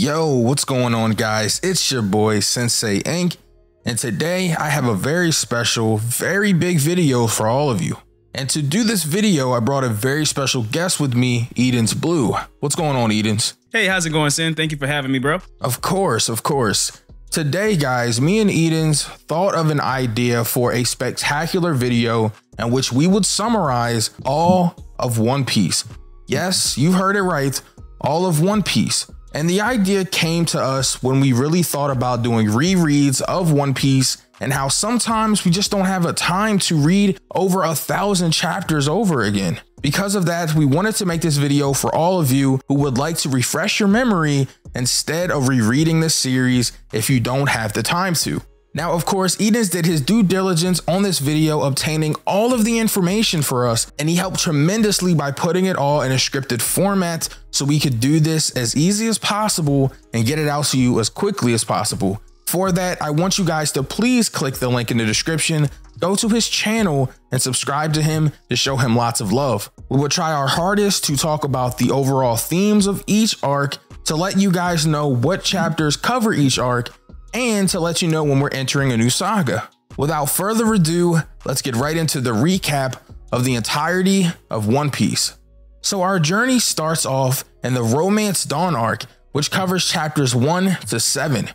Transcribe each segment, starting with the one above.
Yo, what's going on, guys? It's your boy Synsei Inc. And today I have a very special, very big video for all of you. And to do this video, I brought a very special guest with me, EdenzBlue. What's going on, Edens? Hey, how's it going, Sin? Thank you for having me, bro. Of course. Today, guys, me and Edens thought of an idea for a spectacular video in which we would summarize all of One Piece. Yes, you heard it right, all of One Piece. And the idea came to us when we really thought about doing rereads of One Piece and how sometimes we just don't have a time to read over 1,000 chapters over again. Because of that, we wanted to make this video for all of you who would like to refresh your memory instead of rereading this series if you don't have the time to. Now, of course, Edens did his due diligence on this video, obtaining all of the information for us, and he helped tremendously by putting it all in a scripted format so we could do this as easy as possible and get it out to you as quickly as possible. For that, I want you guys to please click the link in the description, go to his channel, and subscribe to him to show him lots of love. We will try our hardest to talk about the overall themes of each arc, to let you guys know what chapters cover each arc, and to let you know when we're entering a new saga. Without further ado, let's get right into the recap of the entirety of One Piece. So our journey starts off in the Romance Dawn arc, which covers chapters 1 to 7.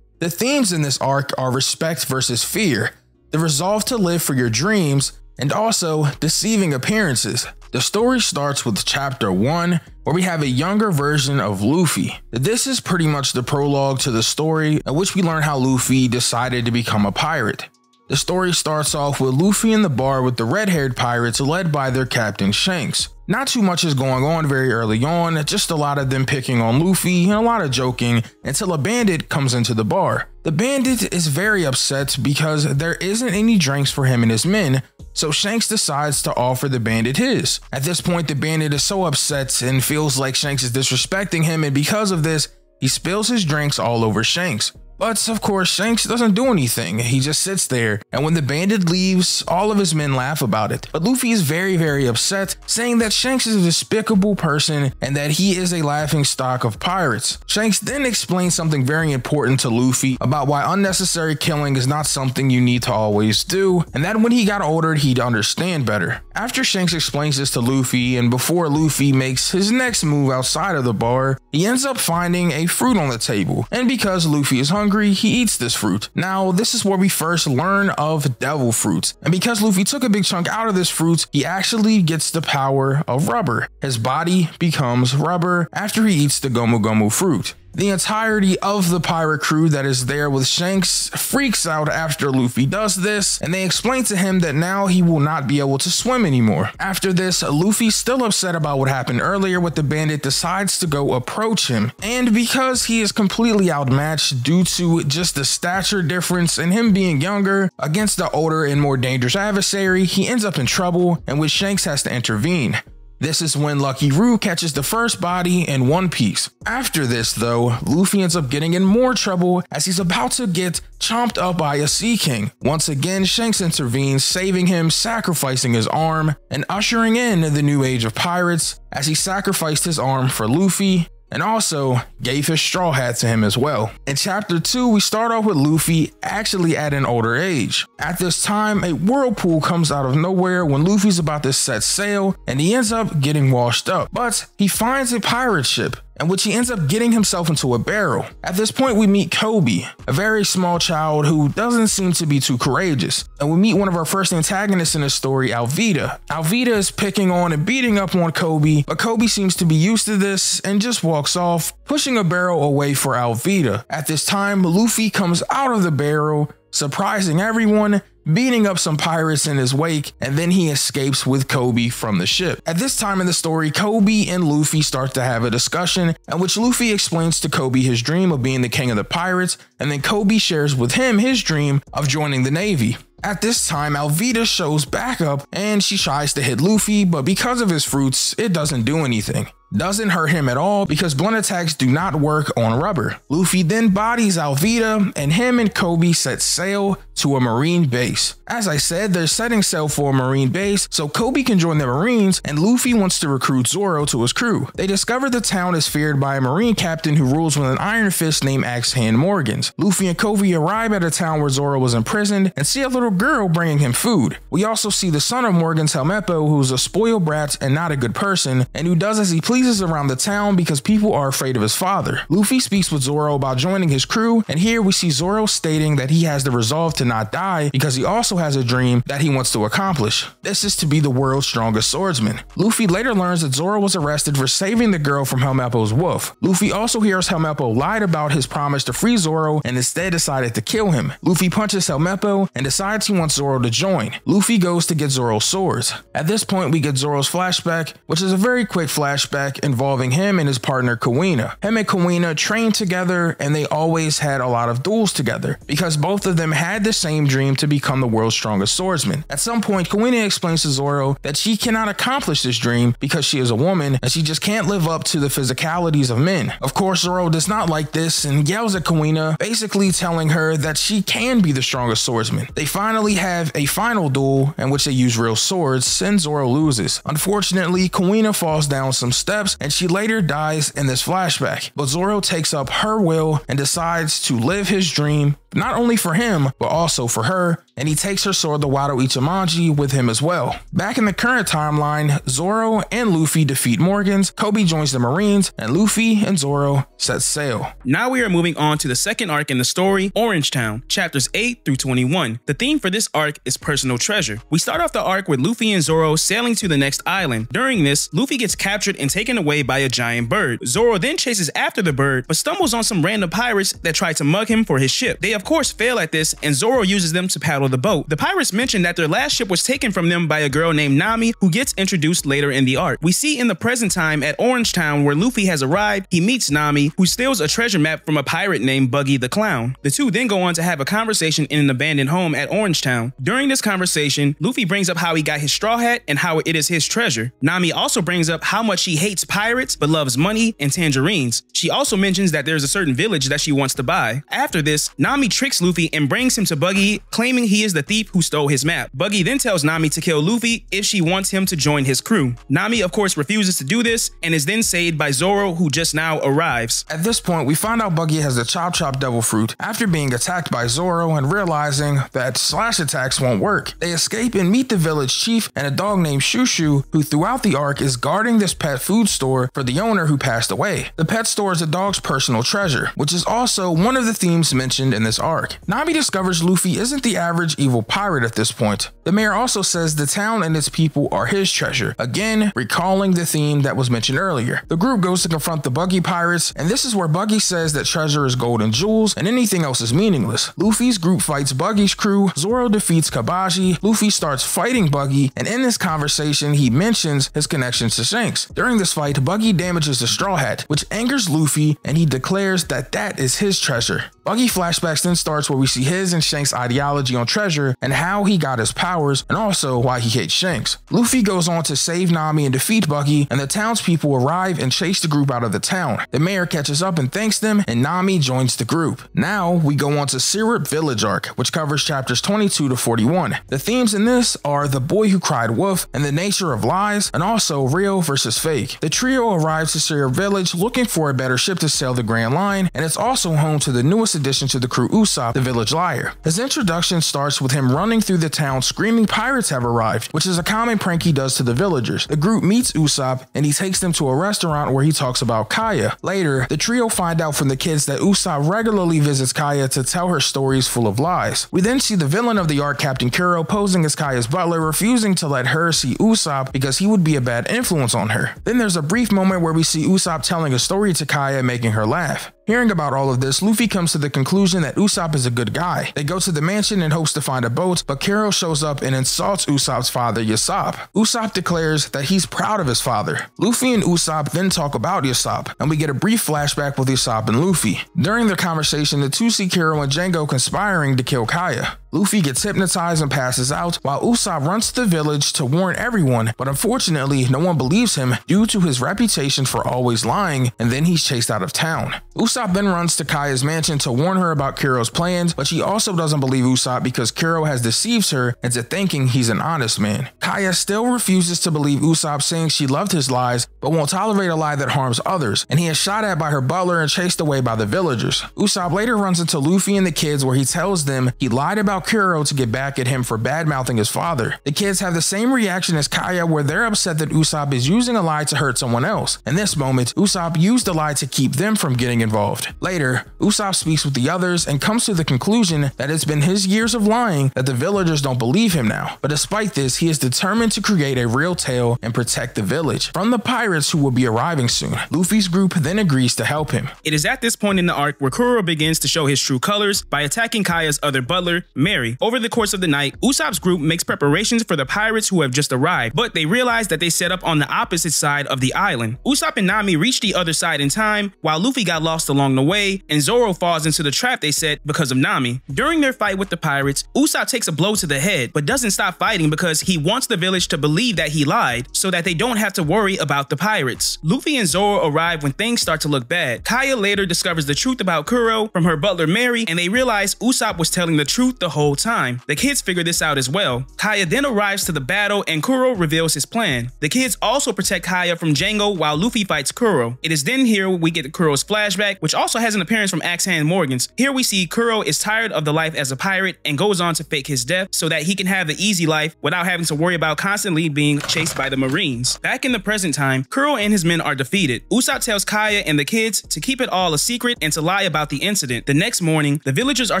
The themes in this arc are respect versus fear, the resolve to live for your dreams, and also deceiving appearances. The story starts with chapter 1, where we have a younger version of Luffy. This is pretty much the prologue to the story, in which we learn how Luffy decided to become a pirate. The story starts off with Luffy in the bar with the red-haired pirates led by their captain Shanks. Not too much is going on very early on, just a lot of them picking on Luffy and a lot of joking until a bandit comes into the bar. The bandit is very upset because there isn't any drinks for him and his men, so Shanks decides to offer the bandit his. At this point, the bandit is so upset and feels like Shanks is disrespecting him, and because of this, he spills his drinks all over Shanks. But of course, Shanks doesn't do anything. He just sits there, and when the bandit leaves, all of his men laugh about it. But Luffy is very upset, saying that Shanks is a despicable person and that he is a laughing stock of pirates. Shanks then explains something very important to Luffy about why unnecessary killing is not something you need to always do, and that when he got older, he'd understand better. After Shanks explains this to Luffy, and before Luffy makes his next move outside of the bar, he ends up finding a fruit on the table, and because Luffy is hungry, he eats this fruit. Now, this is where we first learn of devil fruits, and because Luffy took a big chunk out of this fruit, he actually gets the power of rubber. His body becomes rubber after he eats the Gomu Gomu fruit. The entirety of the pirate crew that is there with Shanks freaks out after Luffy does this, and they explain to him that now he will not be able to swim anymore. After this, Luffy, still upset about what happened earlier with the bandit, decides to go approach him, and because he is completely outmatched due to just the stature difference and him being younger against the older and more dangerous adversary, he ends up in trouble, in which Shanks has to intervene. This is when Lucky Roo catches the first body in One Piece. After this though, Luffy ends up getting in more trouble as he's about to get chomped up by a Sea King. Once again, Shanks intervenes, saving him, sacrificing his arm, and ushering in the new age of pirates as he sacrificed his arm for Luffy, and also gave his straw hat to him as well. In chapter 2, we start off with Luffy actually at an older age. At this time, a whirlpool comes out of nowhere when Luffy's about to set sail, and he ends up getting washed up. But he finds a pirate ship, in which he ends up getting himself into a barrel. At this point, we meet Koby, a very small child who doesn't seem to be too courageous. And we meet one of our first antagonists in the story, Alvida. Alvida is picking on and beating up on Koby, but Koby seems to be used to this and just walks off, pushing a barrel away for Alvida. At this time, Luffy comes out of the barrel, surprising everyone, beating up some pirates in his wake, and then he escapes with Koby from the ship. At this time in the story, Koby and Luffy start to have a discussion in which Luffy explains to Koby his dream of being the king of the pirates, and then Koby shares with him his dream of joining the Navy. At this time, Alvida shows back up and she tries to hit Luffy, but because of his fruits, it doesn't do anything. doesn't hurt him at all because blunt attacks do not work on rubber. Luffy then bodies Alvida, and him and Kobe set sail to a marine base. As I said, they're setting sail for a marine base so Kobe can join the Marines, and Luffy wants to recruit Zoro to his crew. They discover the town is feared by a marine captain who rules with an iron fist named Axe Hand Morgans. Luffy and Kobe arrive at a town where Zoro was imprisoned and see a little girl bringing him food. We also see the son of Morgans, Helmeppo, who's a spoiled brat and not a good person, and who does as he pleases around the town because people are afraid of his father. Luffy speaks with Zoro about joining his crew, and here we see Zoro stating that he has the resolve to not die because he also has a dream that he wants to accomplish. This is to be the world's strongest swordsman. Luffy later learns that Zoro was arrested for saving the girl from Helmeppo's wolf. Luffy also hears Helmeppo lied about his promise to free Zoro and instead decided to kill him. Luffy punches Helmeppo and decides he wants Zoro to join. Luffy goes to get Zoro's swords. At this point we get Zoro's flashback, which is a very quick flashback involving him and his partner Kuina. Him and Kuina trained together and they always had a lot of duels together because both of them had the same dream to become the world's strongest swordsman. At some point Kuina explains to Zoro that she cannot accomplish this dream because she is a woman and she just can't live up to the physicalities of men. Of course Zoro does not like this and yells at Kuina, basically telling her that she can be the strongest swordsman. They finally have a final duel in which they use real swords and Zoro loses. Unfortunately, Kuina falls down some steps and she later dies in this flashback, but Zoro takes up her will and decides to live his dream, not only for him, but also for her, and he takes her sword, the Wado Ichimonji, with him as well. Back in the current timeline, Zoro and Luffy defeat Morgans, Kobe joins the Marines, and Luffy and Zoro set sail. Now we are moving on to the second arc in the story, Orangetown, chapters 8 through 21. The theme for this arc is personal treasure. We start off the arc with Luffy and Zoro sailing to the next island. During this, Luffy gets captured and taken away by a giant bird. Zoro then chases after the bird, but stumbles on some random pirates that try to mug him for his ship. They of course fail at this, and Zoro uses them to paddle the boat. The pirates mention that their last ship was taken from them by a girl named Nami, who gets introduced later in the arc. We see in the present time at Orangetown where Luffy has arrived, he meets Nami, who steals a treasure map from a pirate named Buggy the Clown. The two then go on to have a conversation in an abandoned home at Orangetown. During this conversation, Luffy brings up how he got his straw hat and how it is his treasure. Nami also brings up how much she hates pirates but loves money and tangerines. She also mentions that there's a certain village that she wants to buy. After this, Nami tricks Luffy and brings him to Buggy, claiming he is the thief who stole his map. Buggy then tells Nami to kill Luffy if she wants him to join his crew. Nami of course refuses to do this and is then saved by Zoro, who just now arrives. At this point we find out Buggy has the Chop Chop Devil Fruit after being attacked by Zoro and realizing that slash attacks won't work. They escape and meet the village chief and a dog named Shushu, who throughout the arc is guarding this pet food store for the owner who passed away. The pet store is the dog's personal treasure, which is also one of the themes mentioned in this arc. Nami discovers Luffy isn't the average evil pirate at this point. The mayor also says the town and its people are his treasure, again recalling the theme that was mentioned earlier. The group goes to confront the Buggy pirates, and this is where Buggy says that treasure is gold and jewels and anything else is meaningless. Luffy's group fights Buggy's crew, Zoro defeats Kabaji, Luffy starts fighting Buggy, and in this conversation he mentions his connections to Shanks. During this fight, Buggy damages the Straw Hat, which angers Luffy and he declares that that is his treasure. Buggy flashbacks then starts where we see his and Shanks' ideology on treasure and how he got his powers and also why he hates Shanks. Luffy goes on to save Nami and defeat Buggy, and the townspeople arrive and chase the group out of the town. The mayor catches up and thanks them, and Nami joins the group. Now we go on to Syrub Village Arc, which covers chapters 22 to 41. The themes in this are the boy who cried wolf and the nature of lies, and also real versus fake. The trio arrives to Syrub Village looking for a better ship to sail the Grand Line, and it's also home to the newest addition to the crew, Usopp, the village liar. His introduction starts with him running through the town screaming pirates have arrived, which is a common prank he does to the villagers. The group meets Usopp and he takes them to a restaurant where he talks about Kaya. Later, the trio find out from the kids that Usopp regularly visits Kaya to tell her stories full of lies. We then see the villain of the arc, Captain Kuro, posing as Kaya's butler, refusing to let her see Usopp because he would be a bad influence on her. Then there's a brief moment where we see Usopp telling a story to Kaya, making her laugh. Hearing about all of this, Luffy comes to the conclusion that Usopp is a good guy. They go to the mansion in hopes to find a boat, but Kuro shows up and insults Usopp's father, Yasopp. Usopp declares that he's proud of his father. Luffy and Usopp then talk about Yasopp, and we get a brief flashback with Yasopp and Luffy. During their conversation, the two see Kuro and Django conspiring to kill Kaya. Luffy gets hypnotized and passes out, while Usopp runs to the village to warn everyone, but unfortunately no one believes him due to his reputation for always lying, and then he's chased out of town. Usopp then runs to Kaya's mansion to warn her about Kuro's plans, but she also doesn't believe Usopp because Kuro has deceived her into thinking he's an honest man. Kaya still refuses to believe Usopp, saying she loved his lies, but won't tolerate a lie that harms others, and he is shot at by her butler and chased away by the villagers. Usopp later runs into Luffy and the kids where he tells them he lied about Kuro to get back at him for bad-mouthing his father. The kids have the same reaction as Kaya, where they're upset that Usopp is using a lie to hurt someone else. In this moment, Usopp used the lie to keep them from getting involved. Later, Usopp speaks with the others and comes to the conclusion that it's been his years of lying that the villagers don't believe him now. But despite this, he is determined to create a real tale and protect the village from the pirates who will be arriving soon. Luffy's group then agrees to help him. It is at this point in the arc where Kuro begins to show his true colors by attacking Kaya's other butler, Mary. Over the course of the night, Usopp's group makes preparations for the pirates who have just arrived, but they realize that they set up on the opposite side of the island. Usopp and Nami reach the other side in time, while Luffy got lost along the way, and Zoro falls into the trap they set because of Nami. During their fight with the pirates, Usopp takes a blow to the head, but doesn't stop fighting because he wants the village to believe that he lied, so that they don't have to worry about the pirates. Luffy and Zoro arrive when things start to look bad. Kaya later discovers the truth about Kuro from her butler Mary, and they realize Usopp was telling the truth the whole time. The kids figure this out as well. Kaya then arrives to the battle and Kuro reveals his plan. The kids also protect Kaya from Django while Luffy fights Kuro. It is then here we get Kuro's flashback, which also has an appearance from Axe Hand Morgan's. Here we see Kuro is tired of the life as a pirate and goes on to fake his death so that he can have the easy life without having to worry about constantly being chased by the Marines. Back in the present time, Kuro and his men are defeated. Usopp tells Kaya and the kids to keep it all a secret and to lie about the incident. The next morning, the villagers are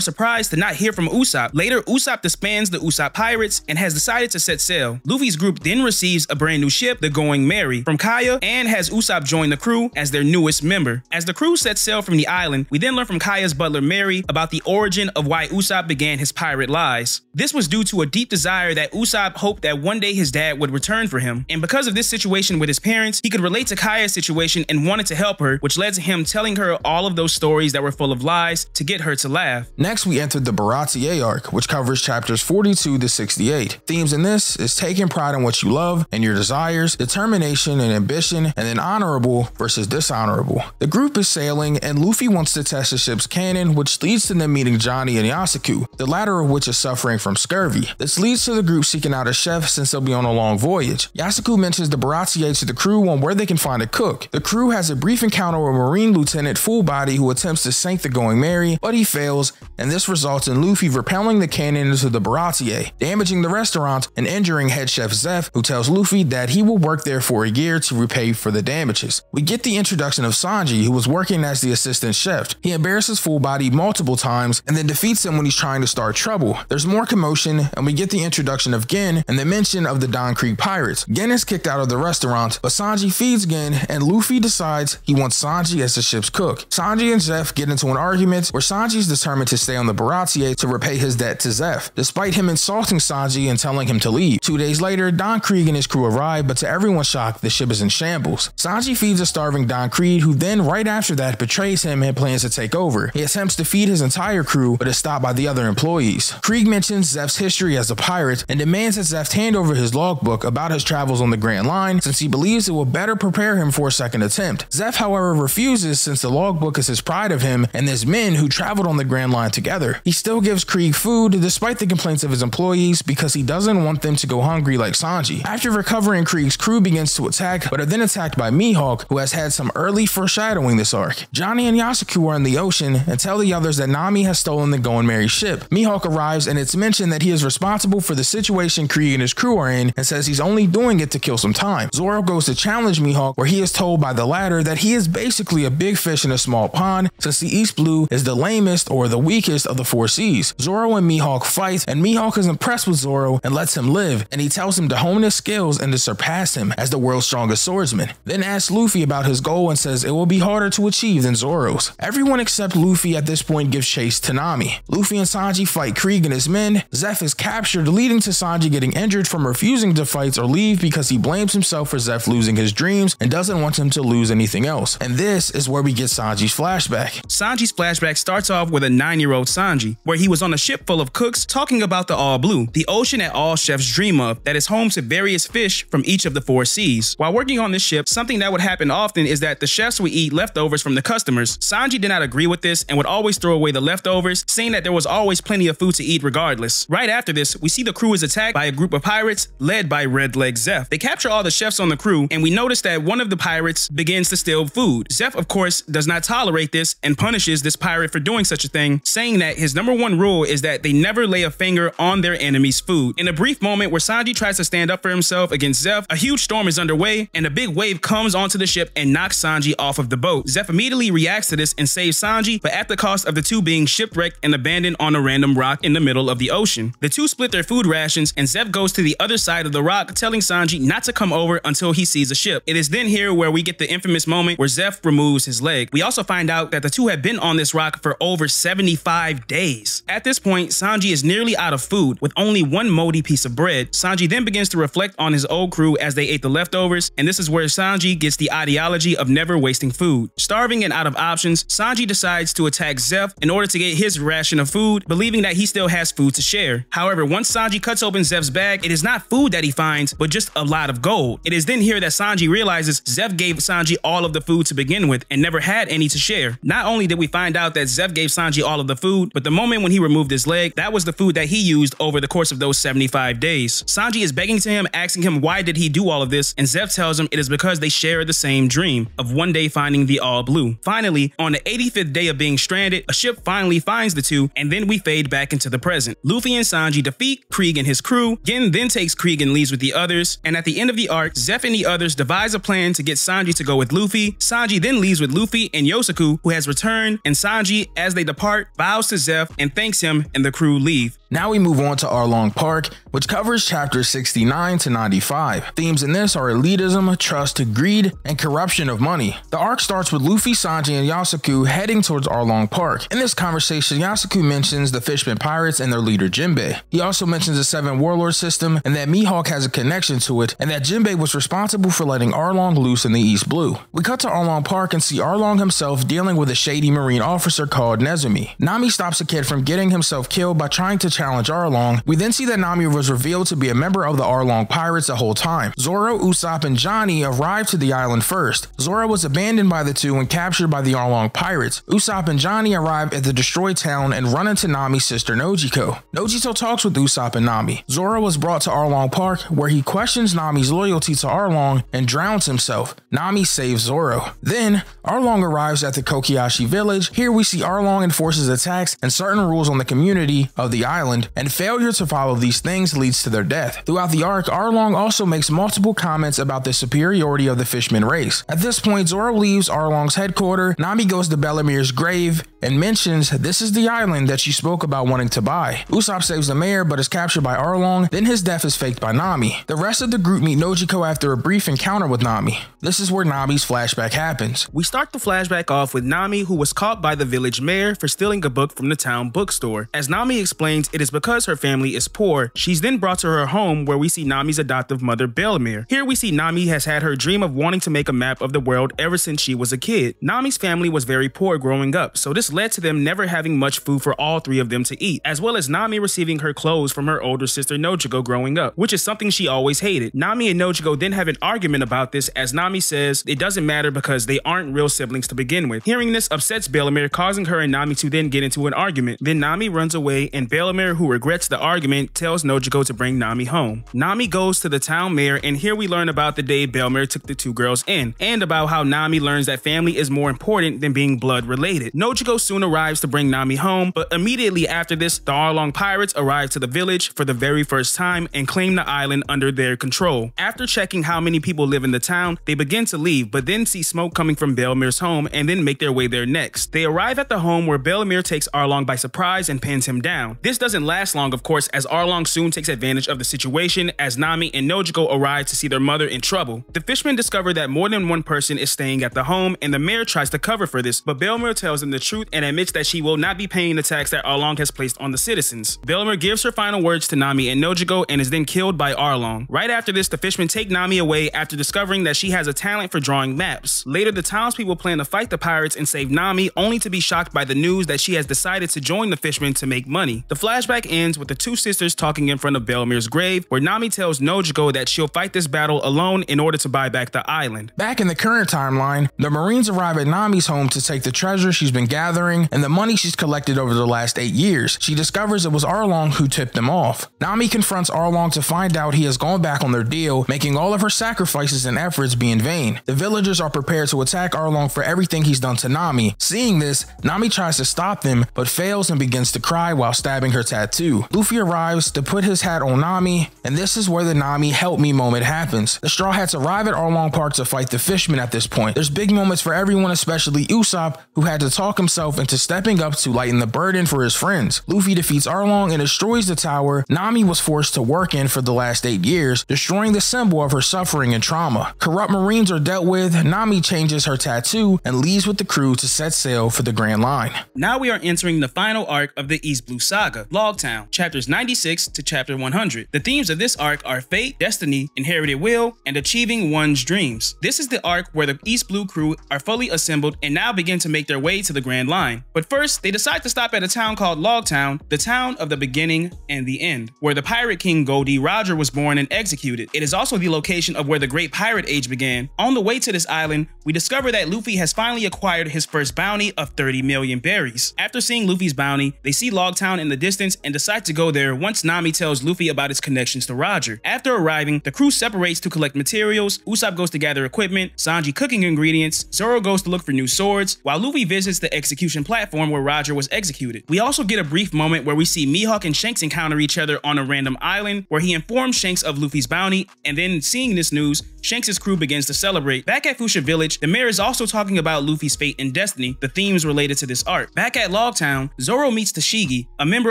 surprised to not hear from Usopp. Later, Usopp disbands the Usopp pirates and has decided to set sail. Luffy's group then receives a brand new ship, the Going Merry, from Kaya, and has Usopp join the crew as their newest member. As the crew sets sail from the island, we then learn from Kaya's butler Mary about the origin of why Usopp began his pirate lies. This was due to a deep desire that Usopp hoped that one day his dad would return for him, and because of this situation with his parents, he could relate to Kaya's situation and wanted to help her, which led to him telling her all of those stories that were full of lies to get her to laugh. Next, we entered the Baratie Arc, which covers chapters 42 to 68. Themes in this is taking pride in what you love and your desires, determination and ambition, and then honorable versus dishonorable. The group is sailing and Luffy wants to test the ship's cannon, which leads to them meeting Johnny and Yasuku, the latter of which is suffering from scurvy. This leads to the group seeking out a chef since they'll be on a long voyage. Yasuku mentions the Baratie to the crew on where they can find a cook. The crew has a brief encounter with Marine Lieutenant Fullbody, who attempts to sink the Going Merry, but he fails, and this results in Luffy repelling the cannon into the Baratie, damaging the restaurant and injuring head chef Zeph, who tells Luffy that he will work there for a year to repay for the damages. We get the introduction of Sanji, who was working as the assistant chef. He embarrasses Fullbody multiple times and then defeats him when he's trying to start trouble. There's more commotion and we get the introduction of Gin and the mention of the Don Creek pirates. Gin is kicked out of the restaurant, but Sanji feeds Gin and Luffy decides he wants Sanji as the ship's cook. Sanji and Zeph get into an argument where Sanji's determined to stay on the Baratie to repay his debt to Zeph, despite him insulting Sanji and telling him to leave. 2 days later, Don Krieg and his crew arrive, but to everyone's shock, the ship is in shambles. Sanji feeds a starving Don Krieg, who then right after that betrays him and plans to take over. He attempts to feed his entire crew, but is stopped by the other employees. Krieg mentions Zeph's history as a pirate and demands that Zeph hand over his logbook about his travels on the Grand Line, since he believes it will better prepare him for a second attempt. Zeph, however, refuses since the logbook is his pride of him and his men who traveled on the Grand Line together. He still gives Krieg food despite the complaints of his employees because he doesn't want them to go hungry like Sanji. After recovering, Krieg's crew begins to attack, but are then attacked by Mihawk, who has had some early foreshadowing this arc. Johnny and Yasuku are in the ocean and tell the others that Nami has stolen the Going Merry ship. Mihawk arrives and it's mentioned that he is responsible for the situation Krieg and his crew are in and says he's only doing it to kill some time. Zoro goes to challenge Mihawk, where he is told by the latter that he is basically a big fish in a small pond, since the East Blue is the lamest or the weakest of the 4 seas. Zoro and Mihawk fight, and Mihawk is impressed with Zoro and lets him live, and he tells him to hone his skills and to surpass him as the world's strongest swordsman. Then asks Luffy about his goal and says it will be harder to achieve than and Zoro's. Everyone except Luffy at this point gives chase to Nami. Luffy and Sanji fight Krieg and his men. Zeph is captured, leading to Sanji getting injured from refusing to fight or leave because he blames himself for Zeph losing his dreams and doesn't want him to lose anything else. And this is where we get Sanji's flashback. Sanji's flashback starts off with a 9-year-old Sanji, where he was on a ship full of cooks talking about the All Blue, the ocean that all chefs dream of, that is home to various fish from each of the 4 seas. While working on this ship, something that would happen often is that the chefs would eat leftovers from the customers. Sanji did not agree with this and would always throw away the leftovers, saying that there was always plenty of food to eat regardless. Right after this, we see the crew is attacked by a group of pirates led by Red Leg Zeph. They capture all the chefs on the crew, and we notice that one of the pirates begins to steal food. Zeph, of course, does not tolerate this and punishes this pirate for doing such a thing, saying that his #1 rule is that they never lay a finger on their enemy's food. In a brief moment where Sanji tries to stand up for himself against Zeph, a huge storm is underway, and a big wave comes onto the ship and knocks Sanji off of the boat. Zeph immediately reacts to this and saves Sanji, but at the cost of the two being shipwrecked and abandoned on a random rock in the middle of the ocean. The two split their food rations, and Zeph goes to the other side of the rock, telling Sanji not to come over until he sees a ship. It is then here where we get the infamous moment where Zeph removes his leg. We also find out that the two have been on this rock for over 75 days. At this point, Sanji is nearly out of food, with only one moldy piece of bread. Sanji then begins to reflect on his old crew as they ate the leftovers, and this is where Sanji gets the ideology of never wasting food. Starving and out of options, Sanji decides to attack Zeph in order to get his ration of food, believing that he still has food to share. However, once Sanji cuts open Zeph's bag, it is not food that he finds, but just a lot of gold. It is then here that Sanji realizes Zeph gave Sanji all of the food to begin with and never had any to share. Not only did we find out that Zeph gave Sanji all of the food, but the moment when he removed his leg, that was the food that he used over the course of those 75 days. Sanji is begging to him, asking him why did he do all of this, and Zeph tells him it is because they share the same dream of one day finding the All Blue. Finally, on the 85th day of being stranded, a ship finally finds the two, and then we fade back into the present. Luffy and Sanji defeat Krieg and his crew. Gin then takes Krieg and leaves with the others, and at the end of the arc, Zeph and the others devise a plan to get Sanji to go with Luffy. Sanji then leaves with Luffy and Yosaku, who has returned, and Sanji, as they depart, bows to Zeph and thanks him, and the crew leave. Now we move on to Arlong Park, which covers chapters 69 to 95. Themes in this are elitism, trust, greed, and corruption of money. The arc starts with Luffy, Sanji, and Yosaku heading towards Arlong Park. In this conversation, Yosaku mentions the Fishman Pirates and their leader Jinbei. He also mentions the 7 Warlord system and that Mihawk has a connection to it, and that Jinbei was responsible for letting Arlong loose in the East Blue. We cut to Arlong Park and see Arlong himself dealing with a shady marine officer called Nezumi. Nami stops a kid from getting himself killed by trying to challenge Arlong. We then see that Nami was revealed to be a member of the Arlong Pirates the whole time. Zoro, Usopp, and Johnny arrived to the island first. Zoro was abandoned by the two and captured by the Arlong Pirates. Usopp and Johnny arrive at the destroyed town and run into Nami's sister Nojiko. Nojiko talks with Usopp and Nami. Zoro was brought to Arlong Park, where he questions Nami's loyalty to Arlong and drowns himself. Nami saves Zoro. Then, Arlong arrives at the Kokiyashi village. Here we see Arlong enforces attacks and certain rules on the community of the island, and failure to follow these things leads to their death. Throughout the arc, Arlong also makes multiple comments about the superiority of the Fishman race. At this point, Zoro leaves Arlong's headquarters. Nami goes to Bellamir's grave and mentions this is the island that she spoke about wanting to buy. Usopp saves the mayor but is captured by Arlong, then his death is faked by Nami. The rest of the group meet Nojiko after a brief encounter with Nami. This is where Nami's flashback happens. We start the flashback off with Nami, who was caught by the village mayor for stealing a book from the town bookstore. As Nami explains, it is because her family is poor. She's then brought to her home, where we see Nami's adoptive mother, Bellamere. Here we see Nami has had her dream of wanting to make a map of the world ever since she was a kid. Nami's family was very poor growing up, so this led to them never having much food for all 3 of them to eat, as well as Nami receiving her clothes from her older sister Nojiko growing up, which is something she always hated. Nami and Nojiko then have an argument about this, as Nami says it doesn't matter because they aren't real siblings to begin with. Hearing this upsets Bellamere, causing her and Nami to then get into an argument. Then Nami runs away, and Bellamere, who regrets the argument, tells Nojiko to bring Nami home. Nami goes to the town mayor, and here we learn about the day Bellamere took the 2 girls in, and about how Nami learns that family is more important than being blood related. Nojiko soon arrives to bring Nami home, but immediately after this, the Arlong pirates arrive to the village for the very first time and claim the island under their control. After checking how many people live in the town, they begin to leave, but then see smoke coming from Belmir's home and then make their way there next. They arrive at the home where Belmir takes Arlong by surprise and pins him down. This doesn't last long, of course, as Arlong soon takes advantage of the situation as Nami and Nojiko arrive to see their mother in trouble. The fishmen discover that more than one person is staying at the home, and the mayor tries to cover for this, but Belmir tells them the truth and admits that she will not be paying the tax that Arlong has placed on the citizens. Belmir gives her final words to Nami and Nojiko and is then killed by Arlong. Right after this, the fishmen take Nami away after discovering that she has a talent for drawing maps. Later, the townspeople plan to fight the pirates and save Nami, only to be shocked by the news that she has decided to join the fishmen to make money. The flashback ends with the two sisters talking in front of Belmir's grave, where Nami tells Nojiko that she'll fight this battle alone in order to buy back the island. Back in the current timeline, the Marines arrive at Nami's home to take the treasure she's been gathering and the money she's collected over the last 8 years. She discovers it was Arlong who tipped them off. Nami confronts Arlong to find out he has gone back on their deal, making all of her sacrifices and efforts be in vain. The villagers are prepared to attack Arlong for everything he's done to Nami. Seeing this, Nami tries to stop them, but fails and begins to cry while stabbing her tattoo. Luffy arrives to put his hat on Nami, and this is where the Nami help me moment happens. The Straw Hats arrive at Arlong Park to fight the fishmen at this point. There's big moments for everyone, especially Usopp, who had to talk himself into stepping up to lighten the burden for his friends. Luffy defeats Arlong and destroys the tower Nami was forced to work in for the last 8 years, destroying the symbol of her suffering and trauma. Corrupt Marines are dealt with, Nami changes her tattoo, and leaves with the crew to set sail for the Grand Line. Now we are entering the final arc of the EdenzBlue saga, Lougetown, chapters 96 to chapter 100. The themes of this arc are fate, destiny, inherited will, and achieving one's dreams. This is the arc where the EdenzBlue crew are fully assembled and now begin to make their way to the Grand Line. But first, they decide to stop at a town called Lougetown, the town of the beginning and the end, where the pirate king Goldie Roger was born and executed. It is also the location of where the Great Pirate Age began. On the way to this island, we discover that Luffy has finally acquired his first bounty of 30 million berries. After seeing Luffy's bounty, they see Lougetown in the distance and decide to go there once Nami tells Luffy about his connections to Roger. After arriving, the crew separates to collect materials, Usopp goes to gather equipment, Sanji cooking ingredients, Zoro goes to look for new swords, while Luffy visits the execution platform where Roger was executed. We also get a brief moment where we see Mihawk and Shanks encounter each other on a random island, where he informs Shanks of Luffy's bounty, and then seeing this news, Shanks' crew begins to celebrate. Back at Fuchsia Village, the mayor is also talking about Luffy's fate and destiny, the themes related to this arc. Back at Lougetown, Zoro meets Tashigi, a member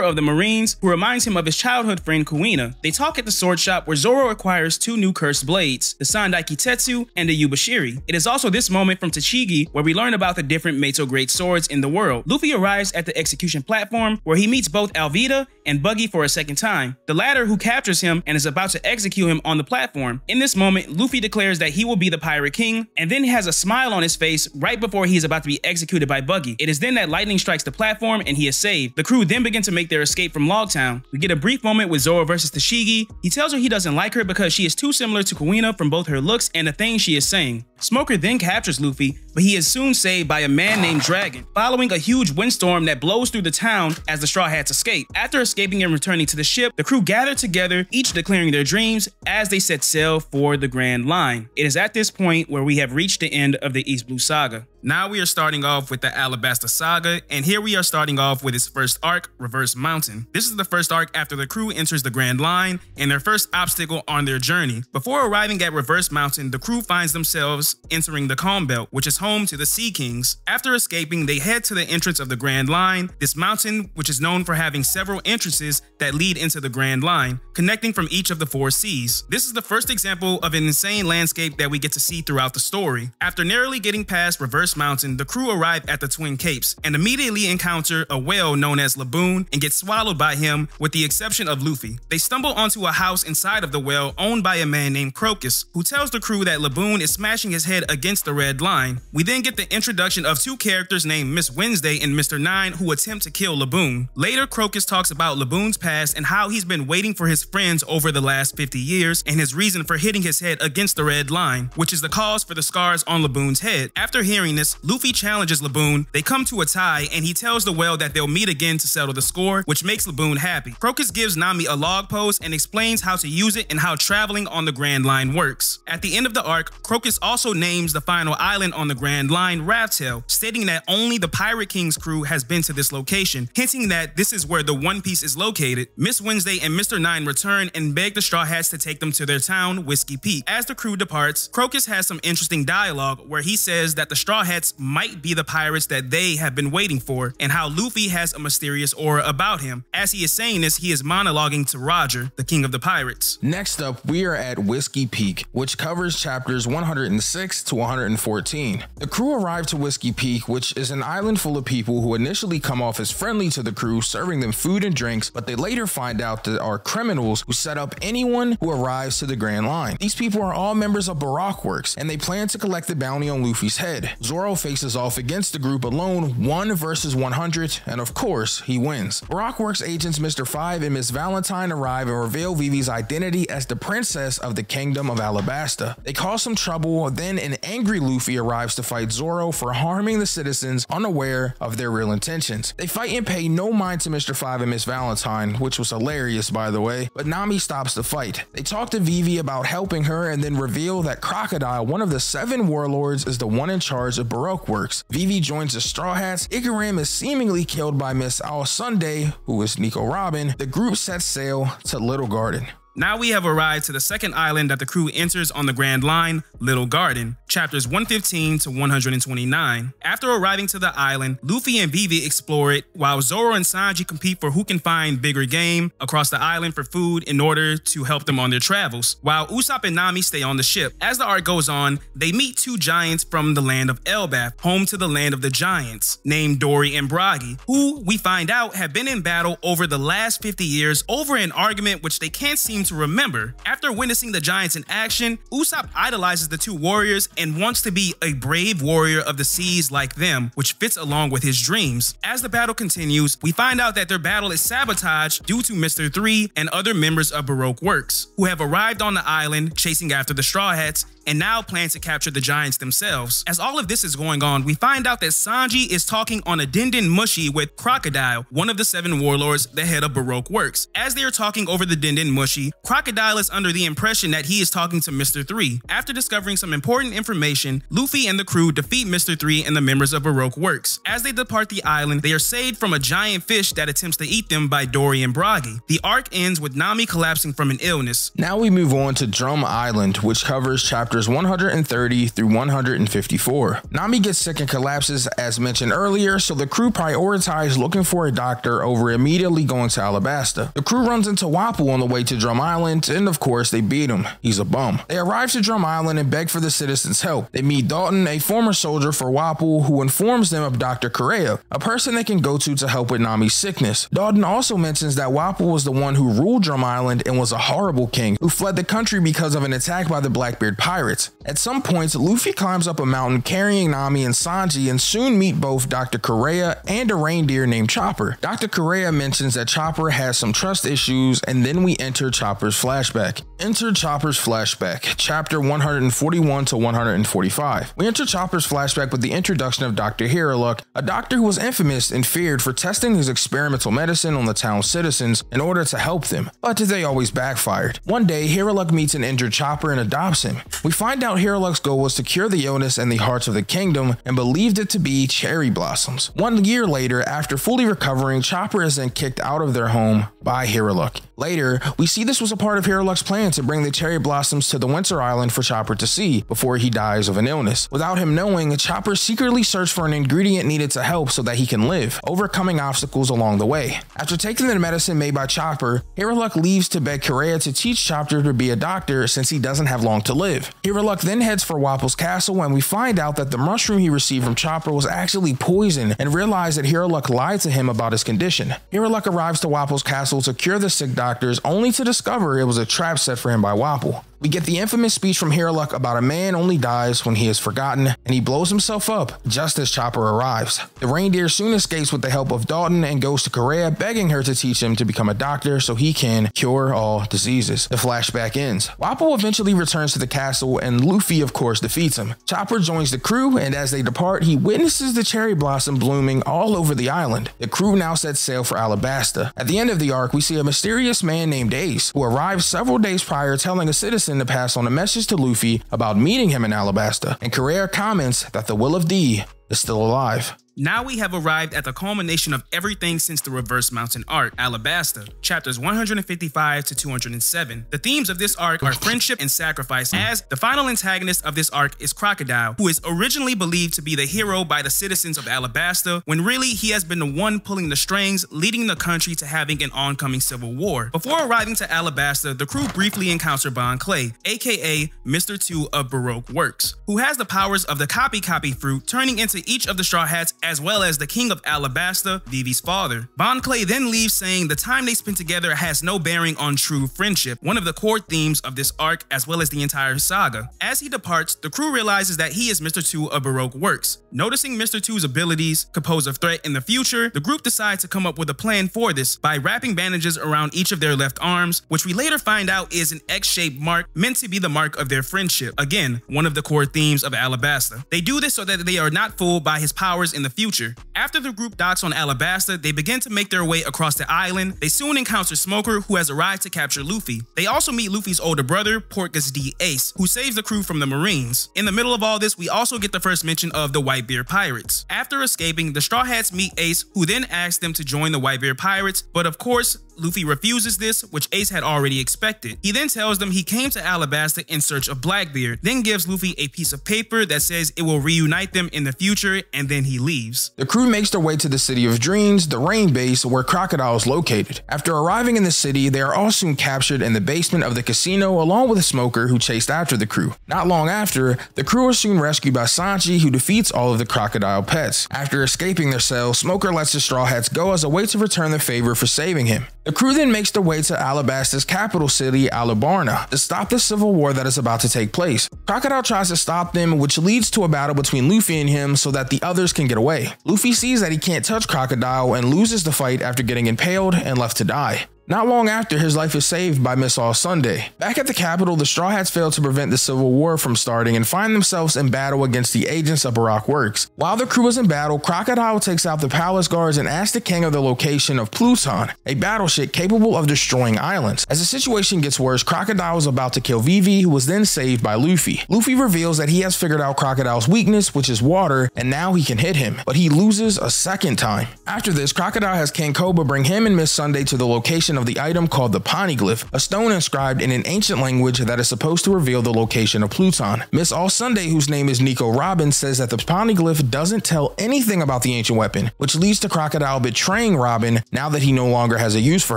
of the Marines, who reminds him of his childhood friend Kuina. They talk at the sword shop where Zoro acquires 2 new cursed blades, the Sandaiki Tetsu and the Yubashiri. It is also this moment from Tashigi where we learn about the different Meito great swords in the world. Luffy arrives at the execution platform where he meets both Alvida and Buggy for a second time, the latter who captures him and is about to execute him on the platform. In this moment, Luffy declares that he will be the Pirate King, and then has a smile on his face right before he is about to be executed by Buggy. It is then that lightning strikes the platform and he is saved. The crew then begin to make their escape from Lougetown. We get a brief moment with Zoro versus Tashigi. He tells her he doesn't like her because she is too similar to Kuina from both her looks and the things she is saying. Smoker then captures Luffy, but he is soon saved by a man named Dragon, following a huge windstorm that blows through the town as the Straw Hats escape. After escaping and returning to the ship, the crew gather together, each declaring their dreams as they set sail for the Grand Line. It is at this point where we have reached the end of the EdenzBlue saga. Now we are starting off with the Alabasta saga, and here we are starting off with its first arc, Reverse Mountain. This is the first arc after the crew enters the Grand Line and their first obstacle on their journey. Before arriving at Reverse Mountain, the crew finds themselves entering the Calm Belt, which is home to the Sea Kings. After escaping, they head to the entrance of the Grand Line, this mountain which is known for having several entrances that lead into the Grand Line, connecting from each of the 4 seas. This is the first example of an insane landscape that we get to see throughout the story. After narrowly getting past Reverse Mountain, the crew arrive at the Twin Capes and immediately encounter a whale known as Laboon and get swallowed by him, with the exception of Luffy. They stumble onto a house inside of the whale owned by a man named Crocus, who tells the crew that Laboon is smashing his head against the Red Line. We then get the introduction of 2 characters named Miss Wednesday and Mr. Nine, who attempt to kill Laboon. Later, Crocus talks about Laboon's past and how he's been waiting for his friends over the last 50 years and his reason for hitting his head against the Red Line, which is the cause for the scars on Laboon's head. After hearing this, Darkness, Luffy challenges Laboon, they come to a tie, and he tells the whale that they'll meet again to settle the score, which makes Laboon happy. Crocus gives Nami a log pose and explains how to use it and how traveling on the Grand Line works. At the end of the arc, Crocus also names the final island on the Grand Line Raftail, stating that only the Pirate King's crew has been to this location, hinting that this is where the One Piece is located. Miss Wednesday and Mr. Nine return and beg the Straw Hats to take them to their town, Whisky Peak. As the crew departs, Crocus has some interesting dialogue where he says that the Straw Hats might be the pirates that they have been waiting for, and how Luffy has a mysterious aura about him. As he is saying this, he is monologuing to Roger, the king of the pirates. Next up, we are at Whisky Peak, which covers chapters 106 to 114. The crew arrive to Whisky Peak, which is an island full of people who initially come off as friendly to the crew, serving them food and drinks, but they later find out that are criminals who set up anyone who arrives to the Grand Line. These people are all members of Baratie Works, and they plan to collect the bounty on Luffy's head. Zoro faces off against the group alone, 1 versus 100, and of course, he wins. Baratie Works agents Mr. 5 and Miss Valentine arrive and reveal Vivi's identity as the princess of the kingdom of Alabasta. They cause some trouble, then an angry Luffy arrives to fight Zoro for harming the citizens, unaware of their real intentions. They fight and pay no mind to Mr. 5 and Miss Valentine, which was hilarious by the way, but Nami stops the fight. They talk to Vivi about helping her and then reveal that Crocodile, one of the 7 warlords, is the one in charge of Baratie Works. Vivi joins the Straw Hats. Ikaram is seemingly killed by Miss Al Sunday, who is Nico Robin. The group sets sail to Little Garden. Now we have arrived to the second island that the crew enters on the Grand Line, Little Garden, chapters 115 to 129. After arriving to the island, Luffy and Vivi explore it, while Zoro and Sanji compete for who can find bigger game across the island for food in order to help them on their travels, while Usopp and Nami stay on the ship. As the arc goes on, they meet 2 giants from the land of Elbaf, home to the land of the giants, named Dory and Bragi, who we find out have been in battle over the last 50 years over an argument which they can't seem to remember. After witnessing the giants in action, Usopp idolizes the 2 warriors and wants to be a brave warrior of the seas like them, which fits along with his dreams. As the battle continues, we find out that their battle is sabotaged due to Mr. 3 and other members of Baratie Works, who have arrived on the island chasing after the Straw Hats and now plan to capture the giants themselves. As all of this is going on, we find out that Sanji is talking on a Dindin Mushi with Crocodile, one of the 7 warlords, the head of Baratie Works. As they are talking over the Dindin Mushi, Crocodile is under the impression that he is talking to Mr. 3. After discovering some important information, Luffy and the crew defeat Mr. 3 and the members of Baratie Works. As they depart the island, they are saved from a giant fish that attempts to eat them by Dory and Bragi. The arc ends with Nami collapsing from an illness. Now we move on to Drum Island, which covers chapters 130 through 154. Nami gets sick and collapses as mentioned earlier, so the crew prioritize looking for a doctor over immediately going to Alabasta. The crew runs into Wapol on the way to Drum Island, and of course they beat him. He's a bum. They arrive to Drum Island and beg for the citizens' help. They meet Dalton, a former soldier for Wapol, who informs them of Dr. Correa, a person they can go to help with Nami's sickness. Dalton also mentions that Wapol was the one who ruled Drum Island and was a horrible king who fled the country because of an attack by the Blackbeard pirates. At some points, Luffy climbs up a mountain carrying Nami and Sanji and soon meet both Dr. Correa and a reindeer named Chopper. Dr. Correa mentions that Chopper has some trust issues, and then we enter Chopper's flashback. Enter Chopper's flashback, chapter 141 to 145. We enter Chopper's flashback with the introduction of Dr. Hiraluk, a doctor who was infamous and feared for testing his experimental medicine on the town's citizens in order to help them, but they always backfired. One day, Hiraluk meets an injured Chopper and adopts him. We find out Hiraluk's goal was to cure the illness in the hearts of the kingdom and believed it to be cherry blossoms. 1 year later, after fully recovering, Chopper is then kicked out of their home by Hiraluk. Later, we see this was a part of Hiraluk's plan to bring the cherry blossoms to the Winter Island for Chopper to see before he dies of an illness. Without him knowing, Chopper secretly searched for an ingredient needed to help so that he can live, overcoming obstacles along the way. After taking the medicine made by Chopper, Hiraluk leaves to beg Correa to teach Chopper to be a doctor since he doesn't have long to live. Hiraluk then heads for Wapol's castle, and we find out that the mushroom he received from Chopper was actually poison, and realize that Hiraluk lied to him about his condition. Hiraluk arrives to Wapol's castle to cure the sick doctors, only to discover it was a trap set for him by Wapol. We get the infamous speech from Harluck about a man only dies when he is forgotten, and he blows himself up just as Chopper arrives. The reindeer soon escapes with the help of Dalton and goes to Korea, begging her to teach him to become a doctor so he can cure all diseases. The flashback ends. Wappo eventually returns to the castle, and Luffy of course defeats him. Chopper joins the crew, and as they depart, he witnesses the cherry blossom blooming all over the island. The crew now sets sail for Alabasta. At the end of the arc, we see a mysterious man named Ace, who arrives several days prior telling a citizen to pass on a message to Luffy about meeting him in Alabasta, and Carrera comments that the Will of D is still alive. Now we have arrived at the culmination of everything since the Reverse Mountain arc, Alabasta, chapters 155 to 207. The themes of this arc are friendship and sacrifice, as the final antagonist of this arc is Crocodile, who is originally believed to be the hero by the citizens of Alabasta, when really he has been the one pulling the strings, leading the country to having an oncoming civil war. Before arriving to Alabasta, the crew briefly encounter Bon Clay, aka Mr. 2 of Baroque Works, who has the powers of the Copy fruit, turning into each of the Straw Hats, as well as the king of Alabasta, Vivi's father. Bon Clay then leaves, saying the time they spent together has no bearing on true friendship, one of the core themes of this arc as well as the entire saga. As he departs, the crew realizes that he is Mr. 2 of Baroque Works. Noticing Mr. 2's abilities could pose a threat in the future, the group decides to come up with a plan for this by wrapping bandages around each of their left arms, which we later find out is an X-shaped mark meant to be the mark of their friendship. Again, one of the core themes of Alabasta. They do this so that they are not fooled by his powers in the future. After the group docks on Alabasta, they begin to make their way across the island. They soon encounter Smoker, who has arrived to capture Luffy. They also meet Luffy's older brother, Portgas D. Ace, who saves the crew from the Marines. In the middle of all this, we also get the first mention of the Whitebeard Pirates. After escaping, the Straw Hats meet Ace, who then asks them to join the Whitebeard Pirates, but of course, Luffy refuses this, which Ace had already expected. He then tells them he came to Alabasta in search of Blackbeard, then gives Luffy a piece of paper that says it will reunite them in the future, and then he leaves. The crew makes their way to the City of Dreams, the rain base where Crocodile is located. After arriving in the city, they are all soon captured in the basement of the casino along with a Smoker who chased after the crew. Not long after, the crew are soon rescued by Sanji, who defeats all of the Crocodile pets. After escaping their cell, Smoker lets the Straw Hats go as a way to return the favor for saving him. The crew then makes their way to Alabasta's capital city, Alubarna, to stop the civil war that is about to take place. Crocodile tries to stop them, which leads to a battle between Luffy and him so that the others can get away. Luffy sees that he can't touch Crocodile and loses the fight after getting impaled and left to die. Not long after, his life is saved by Miss All Sunday. Back at the capital, the Straw Hats fail to prevent the civil war from starting and find themselves in battle against the agents of Baroque Works. While the crew is in battle, Crocodile takes out the palace guards and asks the king of the location of Pluton, a battleship capable of destroying islands. As the situation gets worse, Crocodile is about to kill Vivi, who was then saved by Luffy. Luffy reveals that he has figured out Crocodile's weakness, which is water, and now he can hit him, but he loses a second time. After this, Crocodile has King Koba bring him and Miss Sunday to the location of the item called the Poneglyph, a stone inscribed in an ancient language that is supposed to reveal the location of Pluton. Miss All Sunday, whose name is Nico Robin, says that the Poneglyph doesn't tell anything about the ancient weapon, which leads to Crocodile betraying Robin now that he no longer has a use for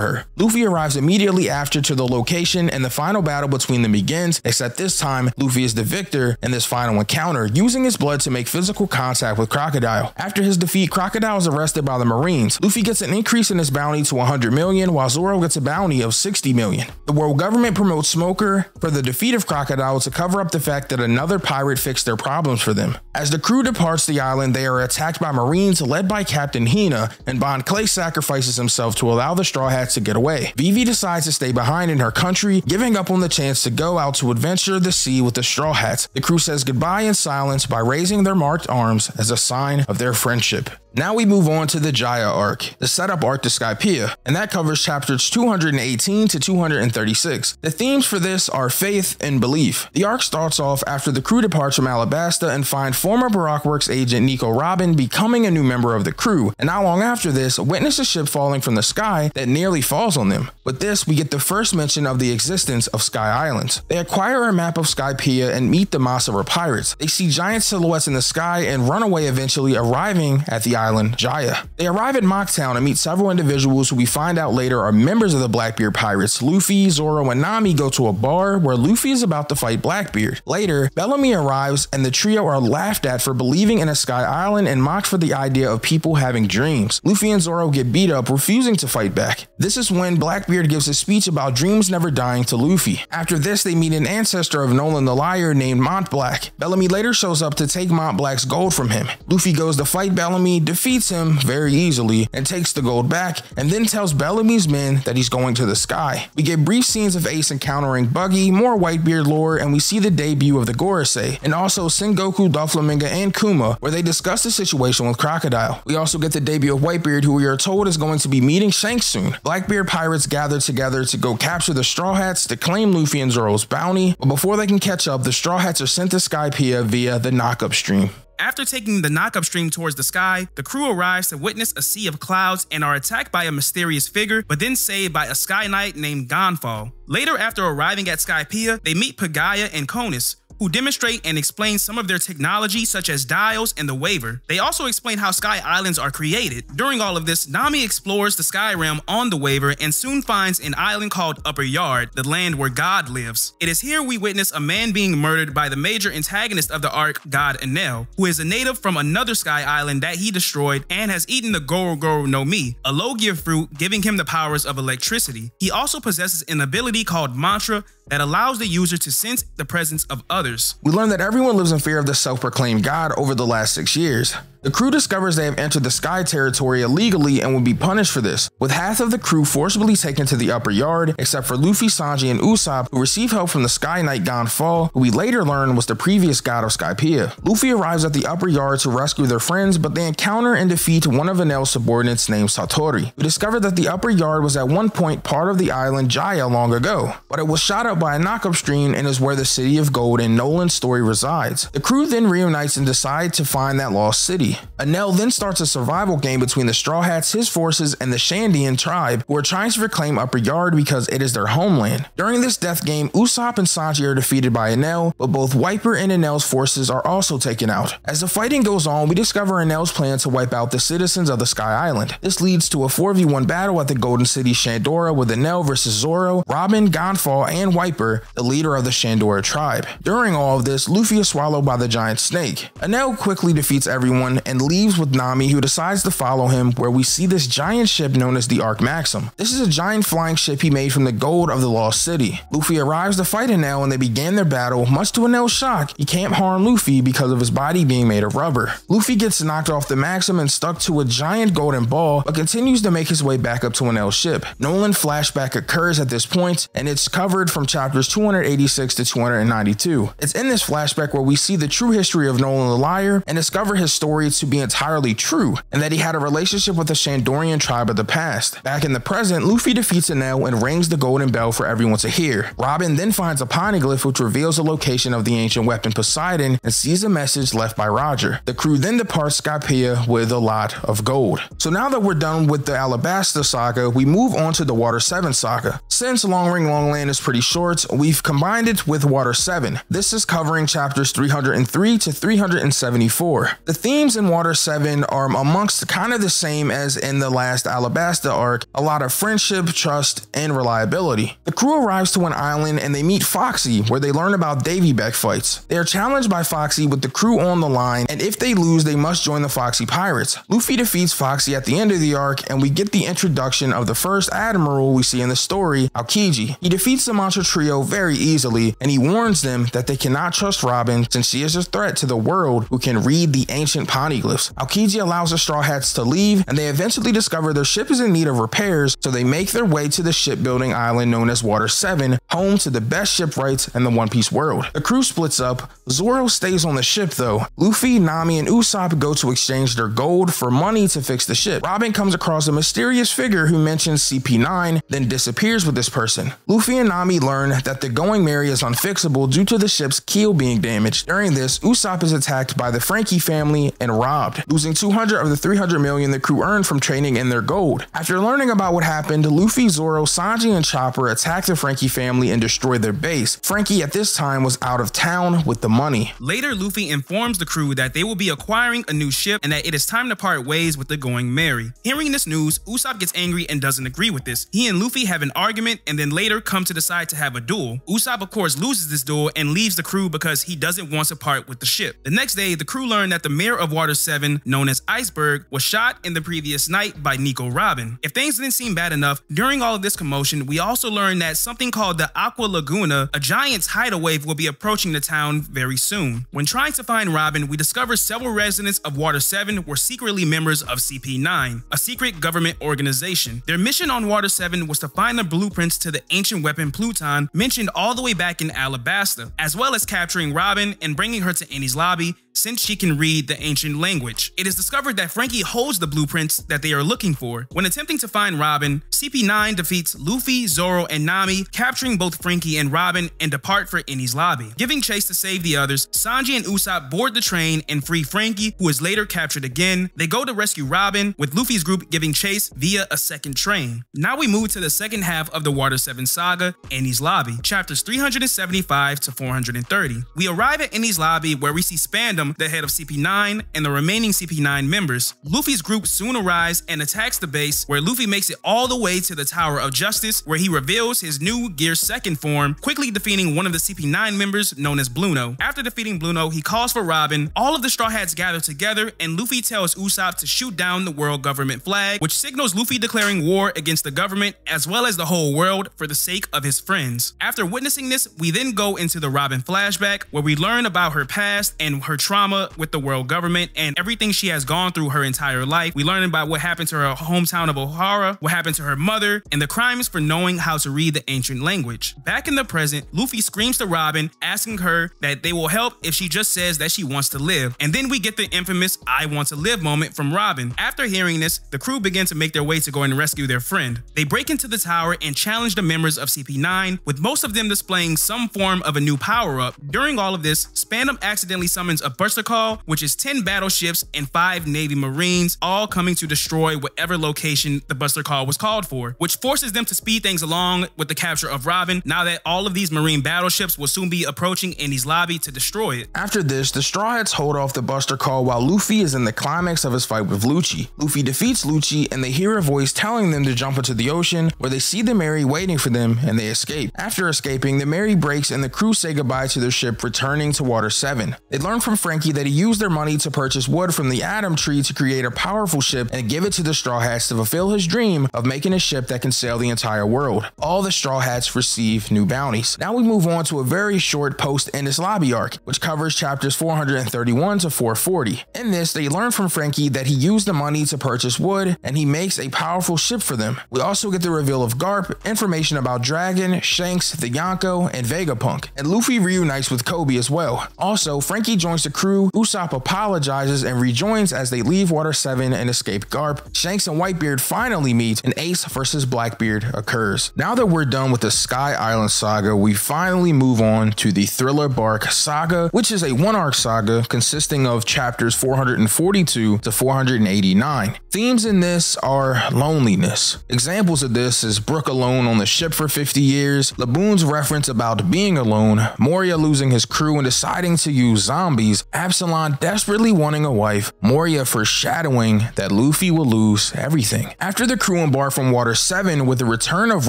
her. Luffy arrives immediately after to the location, and the final battle between them begins, except this time Luffy is the victor in this final encounter, using his blood to make physical contact with Crocodile. After his defeat, Crocodile is arrested by the Marines. Luffy gets an increase in his bounty to 100 million, while Zoro gets a bounty of 60 million. The world government promotes Smoker for the defeat of Crocodile to cover up the fact that another pirate fixed their problems for them. As the crew departs the island, they are attacked by Marines led by Captain Hina, and Bon Clay sacrifices himself to allow the Straw Hats to get away. Vivi decides to stay behind in her country, giving up on the chance to go out to adventure the sea with the Straw Hats. The crew says goodbye in silence by raising their marked arms as a sign of their friendship. Now we move on to the Jaya Arc, the setup arc to Skypiea, and that covers chapters 218 to 236. The themes for this are faith and belief. The arc starts off after the crew departs from Alabasta and find former Baroque Works agent Nico Robin becoming a new member of the crew, and not long after this, witness a ship falling from the sky that nearly falls on them. With this, we get the first mention of the existence of Sky Islands. They acquire a map of Skypiea and meet the Masara pirates. They see giant silhouettes in the sky and run away, eventually arriving at the island Jaya. They arrive at Mocktown and meet several individuals who we find out later are members of the Blackbeard pirates, Luffy, Zoro, and Nami go to a bar where Luffy is about to fight Blackbeard. Later, Bellamy arrives and the trio are laughed at for believing in a Sky Island and mocked for the idea of people having dreams. Luffy and Zoro get beat up, refusing to fight back. This is when Blackbeard gives a speech about dreams never dying to Luffy. After this, they meet an ancestor of Nolan the Liar named Mont Black. Bellamy later shows up to take Mont Black's gold from him. Luffy goes to fight Bellamy, defeats him very easily, and takes the gold back, and then tells Bellamy's men that he's going to the sky. We get brief scenes of Ace encountering Buggy, more Whitebeard lore, and we see the debut of the Gorosei, and also Sengoku, Doflamingo, and Kuma, where they discuss the situation with Crocodile. We also get the debut of Whitebeard, who we are told is going to be meeting Shanks soon. Blackbeard pirates gather together to go capture the Straw Hats to claim Luffy and Zoro's bounty, but before they can catch up, the Straw Hats are sent to Skypiea via the Knockup Stream. After taking the Knockup Stream towards the sky, the crew arrives to witness a sea of clouds and are attacked by a mysterious figure, but then saved by a Sky Knight named Gonfall. Later, after arriving at Skypiea, they meet Pagaya and Konus, who demonstrate and explain some of their technology such as dials and the Waver. They also explain how Sky Islands are created. During all of this, Nami explores the Sky Realm on the Waver and soon finds an island called Upper Yard, the land where God lives. It is here we witness a man being murdered by the major antagonist of the arc, God Enel, who is a native from another Sky Island that he destroyed and has eaten the Goro Goro no Mi, a Logia fruit giving him the powers of electricity. He also possesses an ability called Mantra that allows the user to sense the presence of others. We learn that everyone lives in fear of the self-proclaimed god over the last 6 years. The crew discovers they have entered the Sky territory illegally and will be punished for this, with half of the crew forcibly taken to the Upper Yard, except for Luffy, Sanji, and Usopp, who receive help from the Sky Knight Gonfall, who we later learn was the previous god of Skypiea. Luffy arrives at the Upper Yard to rescue their friends, but they encounter and defeat one of Enel's subordinates named Satori. We discover that the Upper Yard was at one point part of the island Jaya long ago, but it was shot up by a Knockup Stream and is where the City of Gold in Nolan's story resides. The crew then reunites and decide to find that lost city. Enel then starts a survival game between the Straw Hats, his forces, and the Shandian tribe, who are trying to reclaim Upper Yard because it is their homeland. During this death game, Usopp and Sanji are defeated by Enel, but both Wiper and Enel's forces are also taken out. As the fighting goes on, we discover Enel's plan to wipe out the citizens of the Sky Island. This leads to a 4v1 battle at the Golden City Shandora with Enel versus Zoro, Robin, Gonfall, and Wiper, the leader of the Shandora tribe. During all of this, Luffy is swallowed by the giant snake. Enel quickly defeats everyone and leaves with Nami, who decides to follow him, where we see this giant ship known as the Arc Maxim. This is a giant flying ship he made from the gold of the Lost City. Luffy arrives to fight Enel and they begin their battle. Much to Enel's shock, he can't harm Luffy because of his body being made of rubber. Luffy gets knocked off the Maxim and stuck to a giant golden ball, but continues to make his way back up to Enel's ship. Nolan flashback occurs at this point, and it's covered from chapters 286 to 292. It's in this flashback where we see the true history of Nolan the Liar and discover his story to be entirely true, and that he had a relationship with the Shandorian tribe of the past. Back in the present, Luffy defeats Enel and rings the golden bell for everyone to hear. Robin then finds a poneglyph which reveals the location of the ancient weapon Poseidon and sees a message left by Roger. The crew then departs Skypiea with a lot of gold. So now that we're done with the Alabasta saga, we move on to the Water 7 saga. Since Long Ring Long Land is pretty short, we've combined it with Water 7. This is covering chapters 303 to 374. The themes in Water 7 are amongst kind of the same as in the last Alabasta arc, a lot of friendship, trust, and reliability. The crew arrives to an island and they meet Foxy, where they learn about Davy Beck fights. They are challenged by Foxy with the crew on the line, and if they lose, they must join the Foxy Pirates. Luffy defeats Foxy at the end of the arc, and we get the introduction of the first admiral we see in the story, Aokiji. He defeats the Mantra Trio very easily, and he warns them that they cannot trust Robin since she is a threat to the world who can read the ancient poneglyphs. Aokiji allows the Straw Hats to leave, and they eventually discover their ship is in need of repairs, so they make their way to the shipbuilding island known as Water 7, home to the best shipwrights in the One Piece world. The crew splits up. Zoro stays on the ship though. Luffy, Nami, and Usopp go to exchange their gold for money to fix the ship. Robin comes across a mysterious figure who mentions CP9, then disappears with this person. Luffy and Nami learn that the Going Merry is unfixable due to the ship's keel being damaged. During this, Usopp is attacked by the Frankie family, and robbed, losing 200 of the 300 million the crew earned from trading in their gold. After learning about what happened, Luffy, Zoro, Sanji, and Chopper attacked the Frankie family and destroyed their base. Frankie at this time was out of town with the money. Later, Luffy informs the crew that they will be acquiring a new ship and that it is time to part ways with the Going Merry. Hearing this news, Usopp gets angry and doesn't agree with this. He and Luffy have an argument and then later come to decide to have a duel. Usopp of course loses this duel and leaves the crew because he doesn't want to part with the ship. The next day, the crew learn that the mayor of Water 7, known as Iceberg, was shot in the previous night by Nico Robin. If things didn't seem bad enough, during all of this commotion, we also learned that something called the Aqua Laguna, a giant tidal wave, will be approaching the town very soon. When trying to find Robin, we discover several residents of Water 7 were secretly members of CP9, a secret government organization. Their mission on Water 7 was to find the blueprints to the ancient weapon Pluton mentioned all the way back in Alabasta, as well as capturing Robin and bringing her to Ennies lobby since she can read the ancient language. It is discovered that Frankie holds the blueprints that they are looking for. When attempting to find Robin, CP9 defeats Luffy, Zoro, and Nami, capturing both Frankie and Robin and depart for Ennies lobby. Giving chase to save the others, Sanji and Usopp board the train and free Frankie, who is later captured again. They go to rescue Robin, with Luffy's group giving chase via a second train. Now we move to the second half of the Water 7 saga, Ennies lobby, chapters 375 to 430. We arrive at Ennies lobby where we see Spandam, the head of CP9, and the remaining CP9 members. Luffy's group soon arrives and attacks the base, where Luffy makes it all the way to the Tower of Justice, where he reveals his new Gear 2nd form, quickly defeating one of the CP9 members known as Blueno. After defeating Blueno, he calls for Robin. All of the Straw Hats gather together, and Luffy tells Usopp to shoot down the world government flag, which signals Luffy declaring war against the government as well as the whole world for the sake of his friends. After witnessing this, we then go into the Robin flashback, where we learn about her past and her trauma with the world government and everything she has gone through her entire life. We learn about what happened to her hometown of Ohara, what happened to her mother, and the crimes for knowing how to read the ancient language. Back in the present, Luffy screams to Robin, asking her that they will help if she just says that she wants to live. And then we get the infamous "I want to live" moment from Robin. After hearing this, the crew begin to make their way to go and rescue their friend. They break into the tower and challenge the members of CP9, with most of them displaying some form of a new power-up. During all of this, Spandam accidentally summons a Buster Call, which is 10 battleships and 5 Navy Marines, all coming to destroy whatever location the Buster Call was called for, which forces them to speed things along with the capture of Robin, now that all of these Marine battleships will soon be approaching Ennies lobby to destroy it. After this, the Straw Hats hold off the Buster Call while Luffy is in the climax of his fight with Lucci. Luffy defeats Lucci and they hear a voice telling them to jump into the ocean, where they see the Merry waiting for them and they escape. After escaping, the Merry breaks and the crew say goodbye to their ship, returning to Water 7. They learn from Frankie that he used their money to purchase wood from the Atom Tree to create a powerful ship and give it to the Straw Hats to fulfill his dream of making a ship that can sail the entire world. All the Straw Hats receive new bounties. Now we move on to a very short post-Ennies lobby arc, which covers chapters 431 to 440. In this, they learn from Frankie that he used the money to purchase wood and he makes a powerful ship for them. We also get the reveal of Garp, information about Dragon, Shanks, the Yonko, and Vegapunk, and Luffy reunites with Kobe as well. Also, Frankie joins the crew, Usopp apologizes and rejoins as they leave Water 7 and escape Garp. Shanks and Whitebeard finally meet and Ace versus Blackbeard occurs. Now that we're done with the Sky Island saga, we finally move on to the Thriller Bark saga, which is a one-arc saga consisting of chapters 442 to 489. Themes in this are loneliness. Examples of this is Brook alone on the ship for 50 years, Laboon's reference about being alone, Moria losing his crew and deciding to use zombies, Absalom desperately wanting a wife, Moria foreshadowing that Luffy will lose everything. After the crew embark from Water 7 with the return of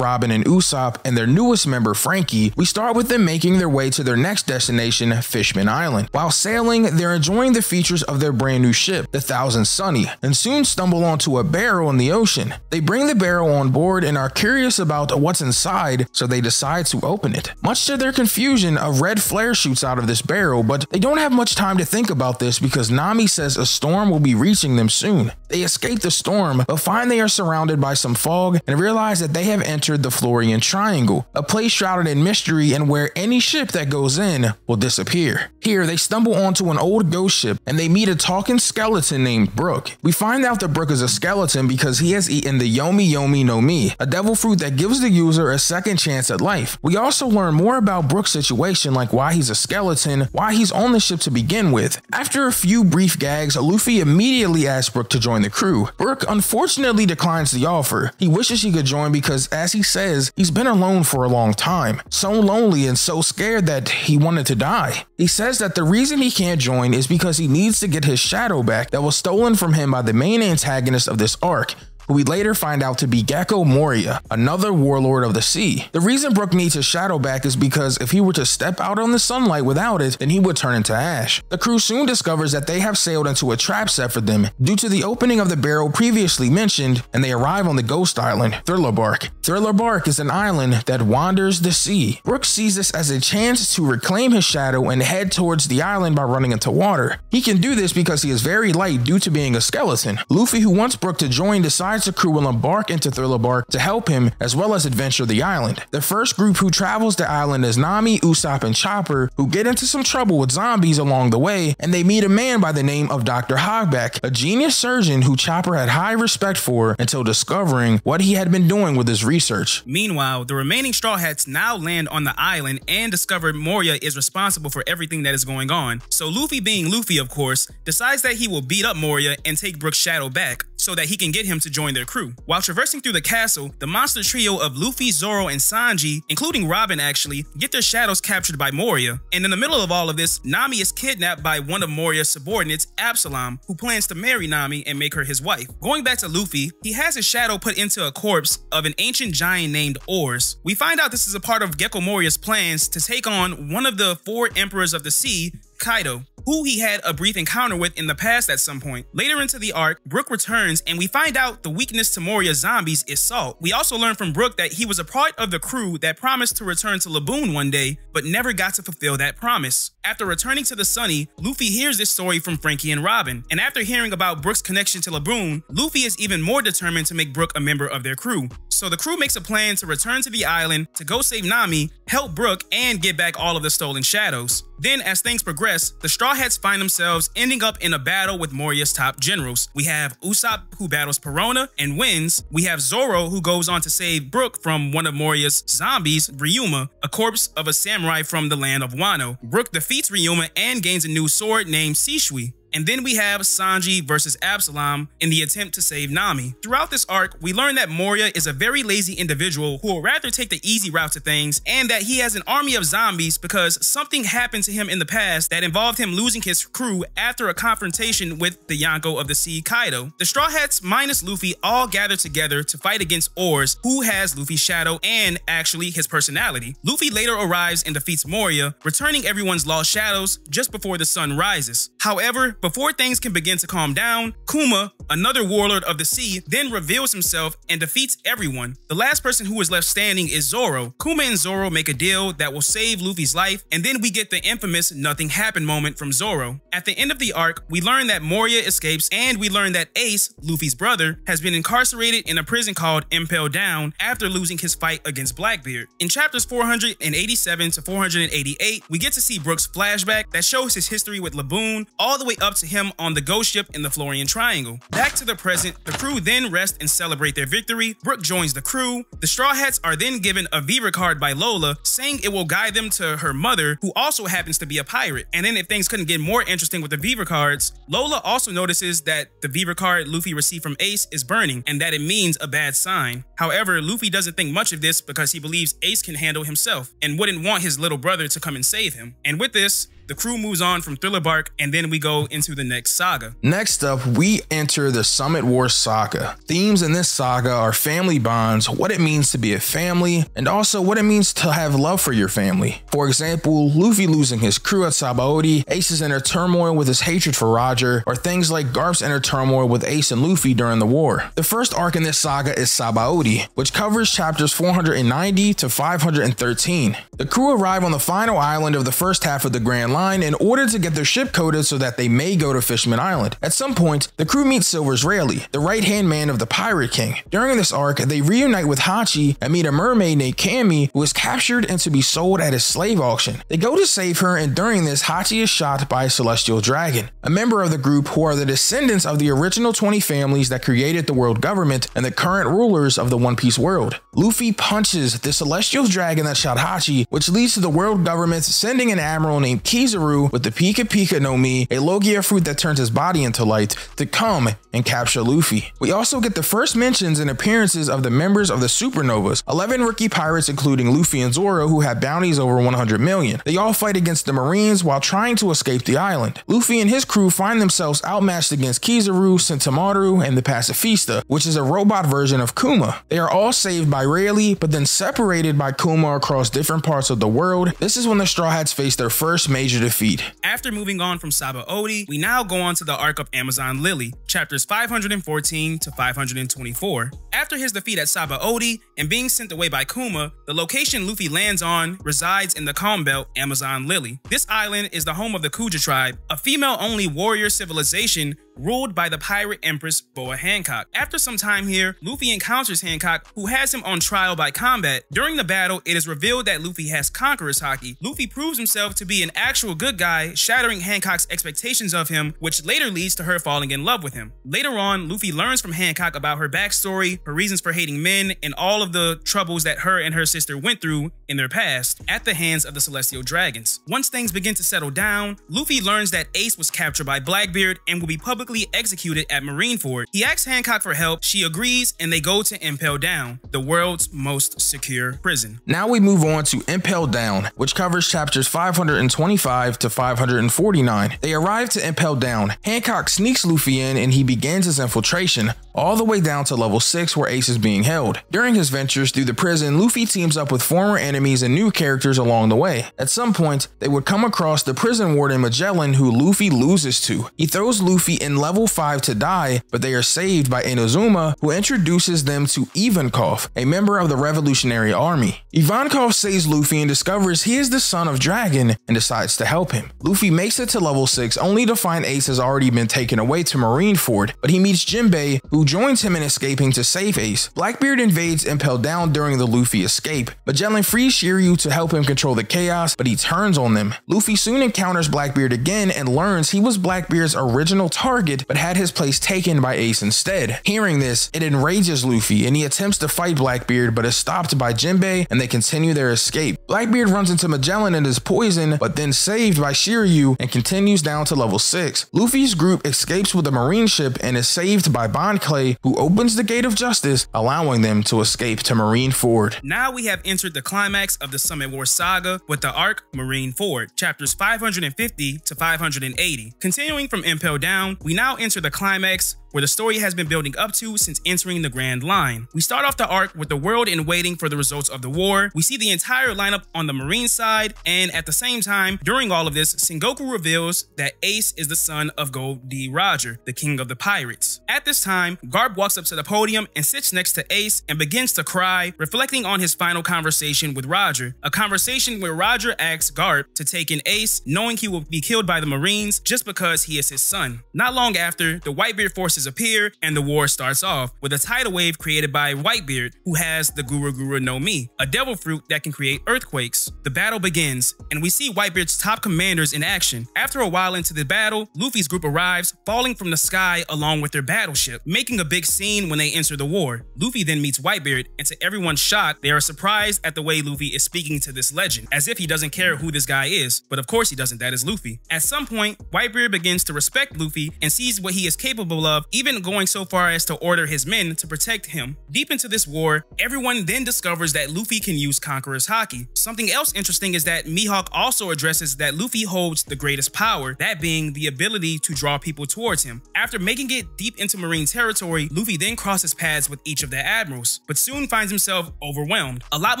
Robin and Usopp and their newest member Frankie, we start with them making their way to their next destination, Fishman Island. While sailing, they're enjoying the features of their brand new ship, the Thousand Sunny, and soon stumble onto a barrel in the ocean. They bring the barrel on board and are curious about what's inside, so they decide to open it. Much to their confusion, a red flare shoots out of this barrel, but they don't have much time to think about this because Nami says a storm will be reaching them soon. They escape the storm, but find they are surrounded by some fog and realize that they have entered the Florian Triangle, a place shrouded in mystery and where any ship that goes in will disappear. Here, they stumble onto an old ghost ship and they meet a talking skeleton named Brook. We find out that Brook is a skeleton because he has eaten the Yomi Yomi no Mi, a devil fruit that gives the user a second chance at life. We also learn more about Brook's situation, like why he's a skeleton, why he's on the ship to begin begin with. After a few brief gags, Luffy immediately asks Brook to join the crew. Brook unfortunately declines the offer. He wishes he could join because, as he says, he's been alone for a long time, so lonely and so scared that he wanted to die. He says that the reason he can't join is because he needs to get his shadow back that was stolen from him by the main antagonist of this arc, who we later find out to be Gecko Moria, another warlord of the sea. The reason Brook needs his shadow back is because if he were to step out on the sunlight without it, then he would turn into ash. The crew soon discovers that they have sailed into a trap set for them due to the opening of the barrel previously mentioned, and they arrive on the ghost island, Thriller Bark. Thriller Bark is an island that wanders the sea. Brook sees this as a chance to reclaim his shadow and head towards the island by running into water. He can do this because he is very light due to being a skeleton. Luffy, who wants Brook to join, decides the crew will embark into Thriller Bark to help him as well as adventure the island. The first group who travels the island is Nami, Usopp, and Chopper, who get into some trouble with zombies along the way, and they meet a man by the name of Dr. Hogback, a genius surgeon who Chopper had high respect for until discovering what he had been doing with his research. Meanwhile, the remaining Straw Hats now land on the island and discover Moria is responsible for everything that is going on. So Luffy, being Luffy of course, decides that he will beat up Moria and take Brook's shadow back so that he can get him to join their crew. While traversing through the castle, the monster trio of Luffy, Zoro, and Sanji, including Robin actually, get their shadows captured by Moria. And in the middle of all of this, Nami is kidnapped by one of Moria's subordinates, Absalom, who plans to marry Nami and make her his wife. Going back to Luffy, he has his shadow put into a corpse of an ancient giant named Ors. We find out this is a part of Gecko Moria's plans to take on one of the 4 emperors of the sea, Kaido, who he had a brief encounter with in the past at some point. Later into the arc, Brook returns and we find out the weakness to Moria's zombies is salt. We also learn from Brook that he was a part of the crew that promised to return to Laboon one day, but never got to fulfill that promise. After returning to the Sunny, Luffy hears this story from Frankie and Robin, and after hearing about Brook's connection to Laboon, Luffy is even more determined to make Brook a member of their crew. So the crew makes a plan to return to the island to go save Nami, help Brook, and get back all of the stolen shadows. Then, as things progress, the Straw Hats find themselves ending up in a battle with Moria's top generals. We have Usopp, who battles Perona and wins. We have Zoro, who goes on to save Brook from one of Moria's zombies, Ryuma, a corpse of a samurai from the land of Wano. Brook defeats Ryuma and gains a new sword named Shishui. And then we have Sanji versus Absalom in the attempt to save Nami. Throughout this arc, we learn that Moria is a very lazy individual who will rather take the easy route to things, and that he has an army of zombies because something happened to him in the past that involved him losing his crew after a confrontation with the Yonko of the Sea, Kaido. The Straw Hats minus Luffy all gather together to fight against Ors, who has Luffy's shadow and actually his personality. Luffy later arrives and defeats Moria, returning everyone's lost shadows just before the sun rises. However, before things can begin to calm down, Kuma, another warlord of the sea, then reveals himself and defeats everyone. The last person who is left standing is Zoro. Kuma and Zoro make a deal that will save Luffy's life, and then we get the infamous nothing happened moment from Zoro. At the end of the arc, we learn that Moria escapes, and we learn that Ace, Luffy's brother, has been incarcerated in a prison called Impel Down after losing his fight against Blackbeard. In chapters 487 to 488, we get to see Brook's flashback that shows his history with Laboon all the way up to him on the ghost ship in the Florian Triangle. Back to the present, the crew then rest and celebrate their victory. Brook joins the crew. The Straw Hats are then given a Viva card by Lola, saying it will guide them to her mother, who also happens to be a pirate. And then if things couldn't get more interesting with the Viva cards, Lola also notices that the Viva card Luffy received from Ace is burning, and that it means a bad sign. However, Luffy doesn't think much of this because he believes Ace can handle himself and wouldn't want his little brother to come and save him. And with this, the crew moves on from Thriller Bark, and then we go into the next saga. Next up, we enter the Summit Wars saga. Themes in this saga are family bonds, what it means to be a family, and also what it means to have love for your family. For example, Luffy losing his crew at Sabaody, Ace's inner turmoil with his hatred for Roger, or things like Garp's inner turmoil with Ace and Luffy during the war. The first arc in this saga is Sabaody, which covers chapters 490 to 513. The crew arrive on the final island of the first half of the Grand Line in order to get their ship coded so that they may go to Fishman Island. At some point, the crew meets Silver's Rayleigh, the right-hand man of the Pirate King. During this arc, they reunite with Hachi and meet a mermaid named Cammy, who is captured and to be sold at a slave auction. They go to save her, and during this, Hachi is shot by a celestial dragon, a member of the group who are the descendants of the original 20 families that created the world government and the current rulers of the One Piece world. Luffy punches the celestial dragon that shot Hachi, which leads to the world government sending an admiral named Kizaru with the Pika Pika no Mi, a Logia fruit that turns his body into light, to come and capture Luffy. We also get the first mentions and appearances of the members of the Supernovas, 11 rookie pirates including Luffy and Zoro who have bounties over 100 million. They all fight against the Marines while trying to escape the island. Luffy and his crew find themselves outmatched against Kizaru, Sentamaru, and the Pacifista, which is a robot version of Kuma. They are all saved by Rayleigh, but then separated by Kuma across different parts of the world. This is when the Straw Hats face their first major defeat. After moving on from Sabaody, we now go on to the arc of Amazon Lily, chapters 514 to 524. After his defeat at Sabaody and being sent away by Kuma, the location Luffy lands on resides in the calm belt Amazon Lily. This island is the home of the Kuja tribe, a female-only warrior civilization ruled by the pirate empress Boa Hancock. After some time here, Luffy encounters Hancock, who has him on trial by combat. During the battle, it is revealed that Luffy has Conqueror's Haki. Luffy proves himself to be an actual good guy, shattering Hancock's expectations of him, which later leads to her falling in love with him. Later on, Luffy learns from Hancock about her backstory, her reasons for hating men, and all of the troubles that her and her sister went through in their past at the hands of the Celestial Dragons. Once things begin to settle down, Luffy learns that Ace was captured by Blackbeard and will be publicly executed at Marineford. He asks Hancock for help, she agrees, and they go to Impel Down, the world's most secure prison. Now we move on to Impel Down, which covers chapters 525 to 549. They arrive to Impel Down. Hancock sneaks Luffy in and he begins his infiltration, all the way down to level 6 where Ace is being held. During his ventures through the prison, Luffy teams up with former enemies and new characters along the way. At some point, they would come across the prison warden Magellan, who Luffy loses to. He throws Luffy in level 5 to die, but they are saved by Inazuma, who introduces them to Ivankov, a member of the Revolutionary Army. Ivankov saves Luffy and discovers he is the son of Dragon and decides to help him. Luffy makes it to level 6 only to find Ace has already been taken away to Marineford, but he meets Jinbei, who joins him in escaping to save Ace. Blackbeard invades Impel Down during the Luffy escape. Magellan frees Shiryu to help him control the chaos, but he turns on them. Luffy soon encounters Blackbeard again and learns he was Blackbeard's original target, but had his place taken by Ace instead. Hearing this, it enrages Luffy and he attempts to fight Blackbeard, but is stopped by Jinbei and they continue their escape. Blackbeard runs into Magellan and is poisoned, but then saved by Shiryu and continues down to level 6. Luffy's group escapes with a marine ship and is saved by Bon Clay, who opens the Gate of Justice, allowing them to escape to Marineford. Now we have entered the climax of the Summit War saga with the arc Marineford, chapters 550 to 580. Continuing from Impel Down, we now enter the climax where the story has been building up to since entering the Grand Line. We start off the arc with the world in waiting for the results of the war. We see the entire lineup on the Marine side, and at the same time, during all of this, Sengoku reveals that Ace is the son of Gold D. Roger, the king of the pirates. At this time, Garp walks up to the podium and sits next to Ace and begins to cry, reflecting on his final conversation with Roger, a conversation where Roger asks Garp to take in Ace, knowing he will be killed by the Marines just because he is his son. Not long after, the Whitebeard forces appear and the war starts off with a tidal wave created by Whitebeard, who has the Gura Gura no Mi, a devil fruit that can create earthquakes. The battle begins and we see Whitebeard's top commanders in action. After a while into the battle, Luffy's group arrives, falling from the sky along with their battleship, making a big scene when they enter the war. Luffy then meets Whitebeard, and to everyone's shock, they are surprised at the way Luffy is speaking to this legend, as if he doesn't care who this guy is, but of course he doesn't, that is Luffy. At some point, Whitebeard begins to respect Luffy and sees what he is capable of, even going so far as to order his men to protect him. Deep into this war, everyone then discovers that Luffy can use Conqueror's Haki. Something else interesting is that Mihawk also addresses that Luffy holds the greatest power, that being the ability to draw people towards him. After making it deep into Marine territory, Luffy then crosses paths with each of the admirals, but soon finds himself overwhelmed. A lot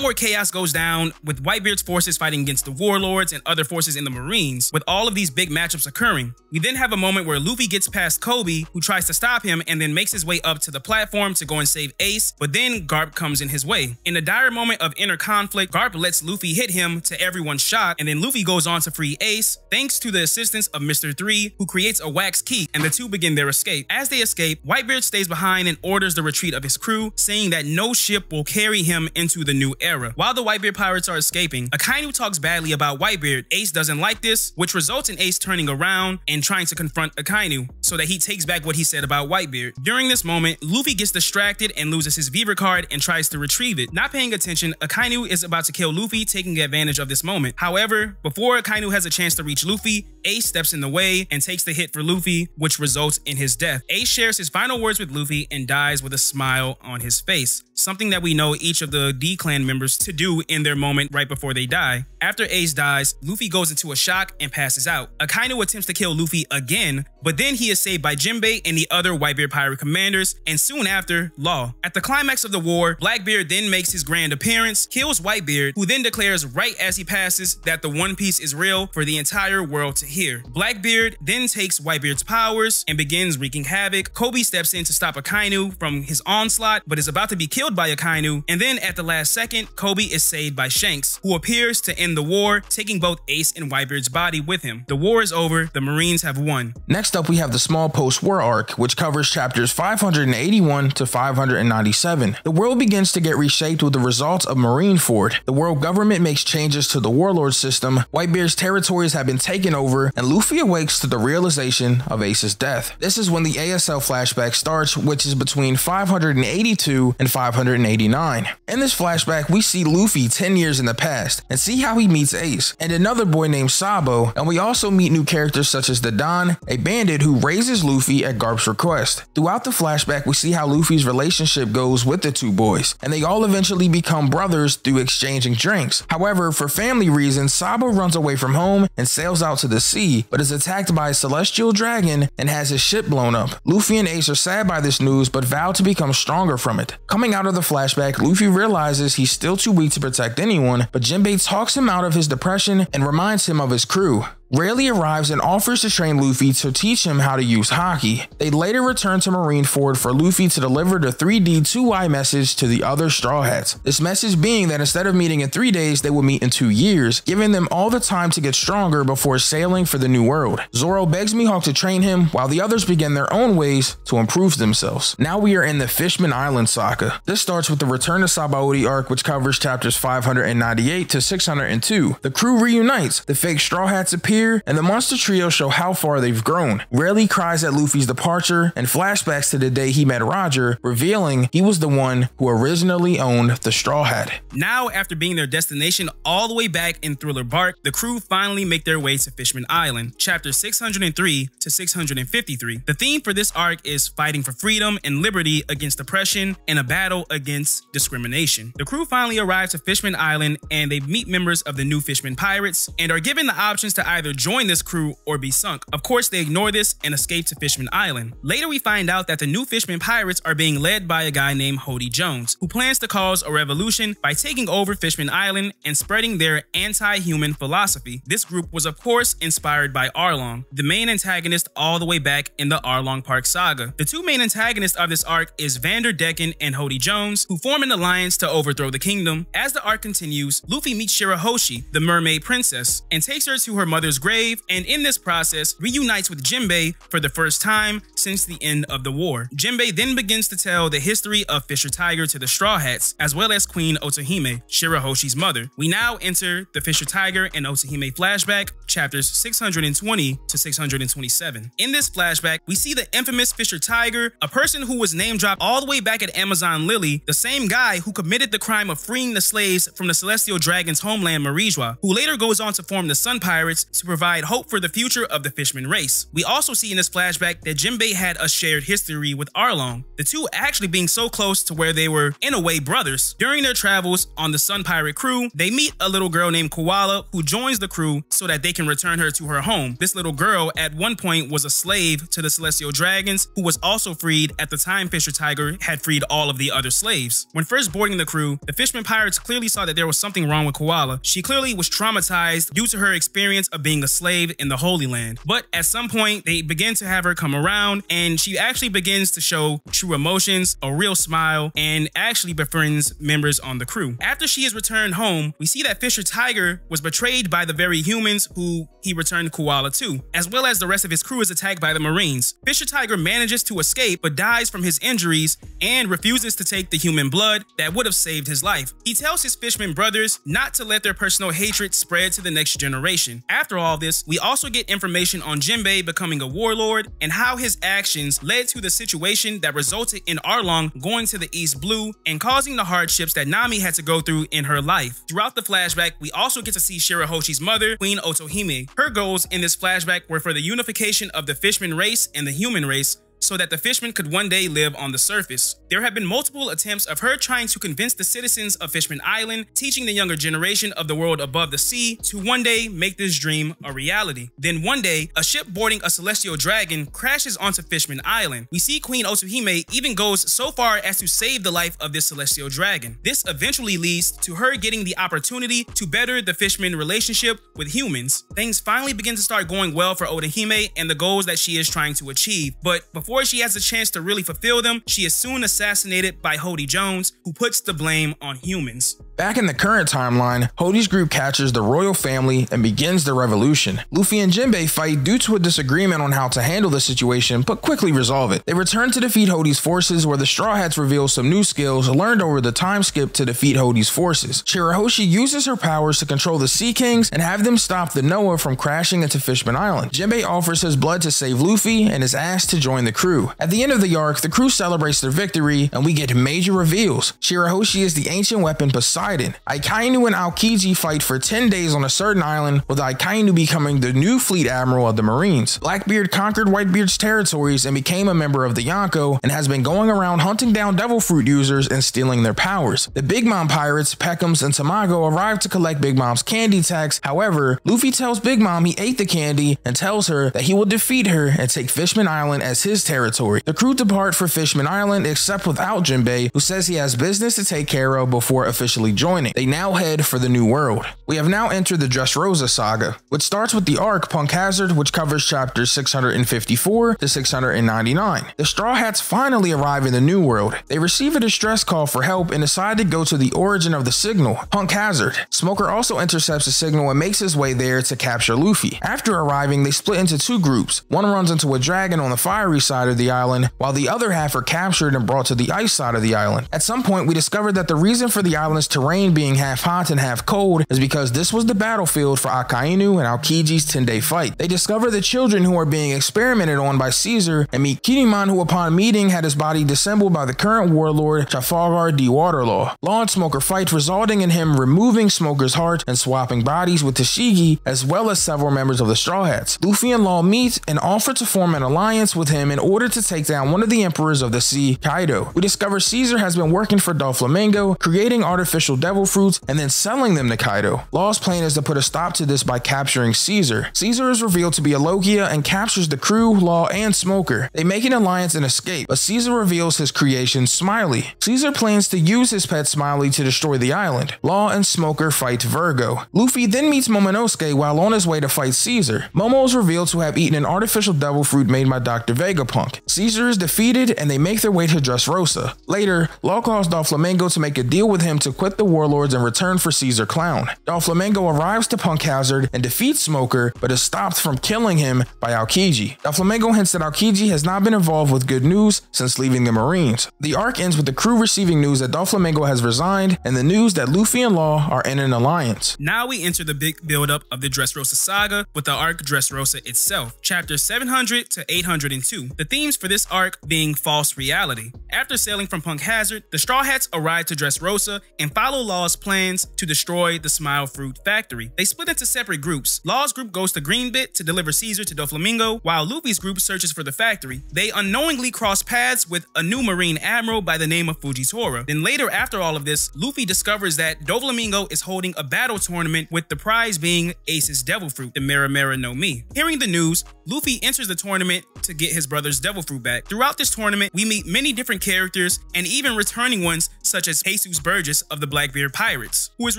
more chaos goes down, with Whitebeard's forces fighting against the warlords and other forces in the Marines, with all of these big matchups occurring. We then have a moment where Luffy gets past Kobe, who tries to stop him and then makes his way up to the platform to go and save Ace, but then Garp comes in his way. In a dire moment of inner conflict, Garp lets Luffy hit him to everyone's shock, and then Luffy goes on to free Ace, thanks to the assistance of Mr. 3, who creates a wax key, and the two begin their escape. As they escape, Whitebeard stays behind and orders the retreat of his crew, saying that no ship will carry him into the new era. While the Whitebeard pirates are escaping, Akainu talks badly about Whitebeard. Ace doesn't like this, which results in Ace turning around and trying to confront Akainu. so that he takes back what he said about Whitebeard. During this moment, Luffy gets distracted and loses his Viver card and tries to retrieve it. Not paying attention, Akainu is about to kill Luffy, taking advantage of this moment. However, before Akainu has a chance to reach Luffy, Ace steps in the way and takes the hit for Luffy, which results in his death. Ace shares his final words with Luffy and dies with a smile on his face, something that we know each of the D-Clan members to do in their moment right before they die. After Ace dies, Luffy goes into a shock and passes out. Akainu attempts to kill Luffy again, but then he is saved by Jinbei and the other Whitebeard pirate commanders, and soon after, Law. At the climax of the war, Blackbeard then makes his grand appearance, kills Whitebeard, who then declares right as he passes that the One Piece is real for the entire world to hear. Blackbeard then takes Whitebeard's powers and begins wreaking havoc. Kobe steps in to stop Akainu from his onslaught, but is about to be killed by Akainu, and then at the last second, Kobe is saved by Shanks, who appears to end the war, taking both Ace and Whitebeard's body with him. The war is over, the Marines have won. Next up, we have the small post-war arc, which covers chapters 581 to 597. The world begins to get reshaped with the results of Marineford. The world government makes changes to the warlord system, Whitebeard's territories have been taken over, and Luffy awakes to the realization of Ace's death. This is when the ASL flashback starts, which is between 582 and 589. In this flashback, we see Luffy 10 years in the past and see how he meets Ace and another boy named Sabo, and we also meet new characters such as the Don, a bandit who raises Luffy at Garp's request. Throughout the flashback, we see how Luffy's relationship goes with the two boys, and they all eventually become brothers through exchanging drinks. However, for family reasons, Sabo runs away from home and sails out to the sea, but is attacked by a celestial dragon and has his ship blown up. Luffy and Ace are sad by this news, but vow to become stronger from it. Coming out of the flashback, Luffy realizes he's still too weak to protect anyone, but Jinbei talks him out of his depression and reminds him of his crew. Rayleigh arrives and offers to train Luffy to teach him how to use haki. They later return to Marineford for Luffy to deliver the 3D 2Y message to the other Straw Hats. This message being that instead of meeting in 3 days, they will meet in 2 years, giving them all the time to get stronger before sailing for the new world. Zoro begs Mihawk to train him, while the others begin their own ways to improve themselves. Now we are in the Fishman Island saga. This starts with the Return to Sabaody arc, which covers chapters 598 to 602. The crew reunites, the fake Straw Hats appear, and the monster trio show how far they've grown. Rayleigh cries at Luffy's departure and flashbacks to the day he met Roger, revealing he was the one who originally owned the Straw Hat. Now, after being their destination all the way back in Thriller Bark, the crew finally make their way to Fishman Island, chapters 603 to 653. The theme for this arc is fighting for freedom and liberty against oppression and a battle against discrimination. The crew finally arrive to Fishman Island and they meet members of the new Fishman Pirates and are given the options to either join this crew or be sunk. Of course, they ignore this and escape to Fishman Island. Later, we find out that the new Fishman Pirates are being led by a guy named Hody Jones, who plans to cause a revolution by taking over Fishman Island and spreading their anti-human philosophy. This group was, of course, inspired by Arlong, the main antagonist all the way back in the Arlong Park saga. The two main antagonists of this arc is Vanderdecken and Hody Jones, who form an alliance to overthrow the kingdom. As the arc continues, Luffy meets Shirahoshi, the mermaid princess, and takes her to her mother's grave, and in this process reunites with Jinbei for the first time since the end of the war. Jinbei then begins to tell the history of Fisher Tiger to the Straw Hats, as well as Queen Otohime, Shirahoshi's mother. We now enter the Fisher Tiger and Otohime flashback, chapters 620 to 627. In this flashback, we see the infamous Fisher Tiger, a person who was name dropped all the way back at Amazon Lily, the same guy who committed the crime of freeing the slaves from the Celestial Dragon's homeland Marijua, who later goes on to form the Sun Pirates to provide hope for the future of the Fishman race. We also see in this flashback that Jinbei had a shared history with Arlong, the two actually being so close to where they were, in a way, brothers. During their travels on the Sun Pirate crew, they meet a little girl named Koala who joins the crew so that they can return her to her home. This little girl at one point was a slave to the Celestial Dragons, who was also freed at the time Fisher Tiger had freed all of the other slaves. When first boarding the crew, the Fishman Pirates clearly saw that there was something wrong with Koala. She clearly was traumatized due to her experience of being a slave in the Holy Land. But at some point, they begin to have her come around, and she actually begins to show true emotions, a real smile, and actually befriends members on the crew. After she is returned home, we see that Fisher Tiger was betrayed by the very humans who he returned Koala to, as well as the rest of his crew is attacked by the Marines. Fisher Tiger manages to escape, but dies from his injuries and refuses to take the human blood that would have saved his life. He tells his fisherman brothers not to let their personal hatred spread to the next generation. After all this, we also get information on Jinbei becoming a warlord and how his actions led to the situation that resulted in Arlong going to the EdenzBlue and causing the hardships that Nami had to go through in her life. Throughout the flashback, we also get to see Shirahoshi's mother, Queen Otohime. Her goals in this flashback were for the unification of the Fishman race and the human race, so that the fishmen could one day live on the surface. There have been multiple attempts of her trying to convince the citizens of Fishman Island, teaching the younger generation of the world above the sea to one day make this dream a reality. Then one day, a ship boarding a celestial dragon crashes onto Fishman Island. We see Queen Otohime even goes so far as to save the life of this celestial dragon. This eventually leads to her getting the opportunity to better the Fishman relationship with humans. Things finally begin to start going well for Otohime and the goals that she is trying to achieve, but before she has a chance to really fulfill them, she is soon assassinated by Hody Jones, who puts the blame on humans. Back in the current timeline, Hody's group captures the royal family and begins the revolution. Luffy and Jinbei fight due to a disagreement on how to handle the situation, but quickly resolve it. They return to defeat Hody's forces, where the Straw Hats reveal some new skills learned over the time skip to defeat Hody's forces. Shirahoshi uses her powers to control the Sea Kings and have them stop the Noah from crashing into Fishman Island. Jinbei offers his blood to save Luffy and is asked to join the crew. At the end of the arc, the crew celebrates their victory and we get major reveals. Shirahoshi is the ancient weapon Poseidon. Akainu and Aokiji fight for 10 days on a certain island, with Akainu becoming the new fleet admiral of the Marines. Blackbeard conquered Whitebeard's territories and became a member of the Yonko, and has been going around hunting down devil fruit users and stealing their powers. The Big Mom pirates, Peckhams and Tamago, arrive to collect Big Mom's candy tax. However, Luffy tells Big Mom he ate the candy and tells her that he will defeat her and take Fishman Island as his territory. The crew depart for Fishman Island, except without Jinbei, who says he has business to take care of before officially joining. They now head for the new world. We have now entered the Dressrosa saga, which starts with the arc Punk Hazard, which covers chapters 654 to 699. The Straw Hats finally arrive in the new world. They receive a distress call for help and decide to go to the origin of the signal, Punk Hazard. Smoker also intercepts the signal and makes his way there to capture Luffy. After arriving, they split into two groups. One runs into a dragon on the fiery side of the island, while the other half are captured and brought to the ice side of the island. At some point, we discovered that the reason for the island's terrain being half hot and half cold is because this was the battlefield for Akainu and Aokiji's 10-day fight. They discover the children who are being experimented on by Caesar and meet Kiriman, who upon meeting had his body dissembled by the current warlord Trafalgar D. Waterlaw. Law and Smoker fight, resulting in him removing Smoker's heart and swapping bodies with Tashigi, as well as several members of the Straw Hats. Luffy and Law meet and offer to form an alliance with him in order to take down one of the emperors of the sea, Kaido. We discover Caesar has been working for Doflamingo, creating artificial devil fruits and then selling them to Kaido. Law's plan is to put a stop to this by capturing Caesar. Caesar is revealed to be a Logia and captures the crew, Law, and Smoker. They make an alliance and escape, but Caesar reveals his creation, Smiley. Caesar plans to use his pet Smiley to destroy the island. Law and Smoker fight Virgo. Luffy then meets Momonosuke while on his way to fight Caesar. Momo is revealed to have eaten an artificial devil fruit made by Dr. Vegapunk. Caesar is defeated and they make their way to Dressrosa. Later, Law calls Doflamingo to make a deal with him to quit the warlords and return for Caesar Clown. Doflamingo arrives to Punk Hazard and defeats Smoker, but is stopped from killing him by Aokiji. Doflamingo hints that Aokiji has not been involved with good news since leaving the Marines. The arc ends with the crew receiving news that Doflamingo has resigned and the news that Luffy and Law are in an alliance. Now we enter the big build-up of the Dressrosa saga with the arc Dressrosa itself, chapters 700 to 802. The themes for this arc being false reality. After sailing from Punk Hazard, the Straw Hats arrive to Dressrosa and follow Law's plans to destroy the Smile Fruit Factory. They split into separate groups. Law's group goes to Greenbit to deliver Caesar to Doflamingo, while Luffy's group searches for the factory. They unknowingly cross paths with a new Marine admiral by the name of Fujitora. Then later, after all of this, Luffy discovers that Doflamingo is holding a battle tournament with the prize being Ace's devil fruit, the Mera Mera no Mi. Hearing the news, Luffy enters the tournament to get his brother's devil fruit back. Throughout this tournament, we meet many different characters and even returning ones such as Jesus Burgess of the Blackbeard Pirates, who is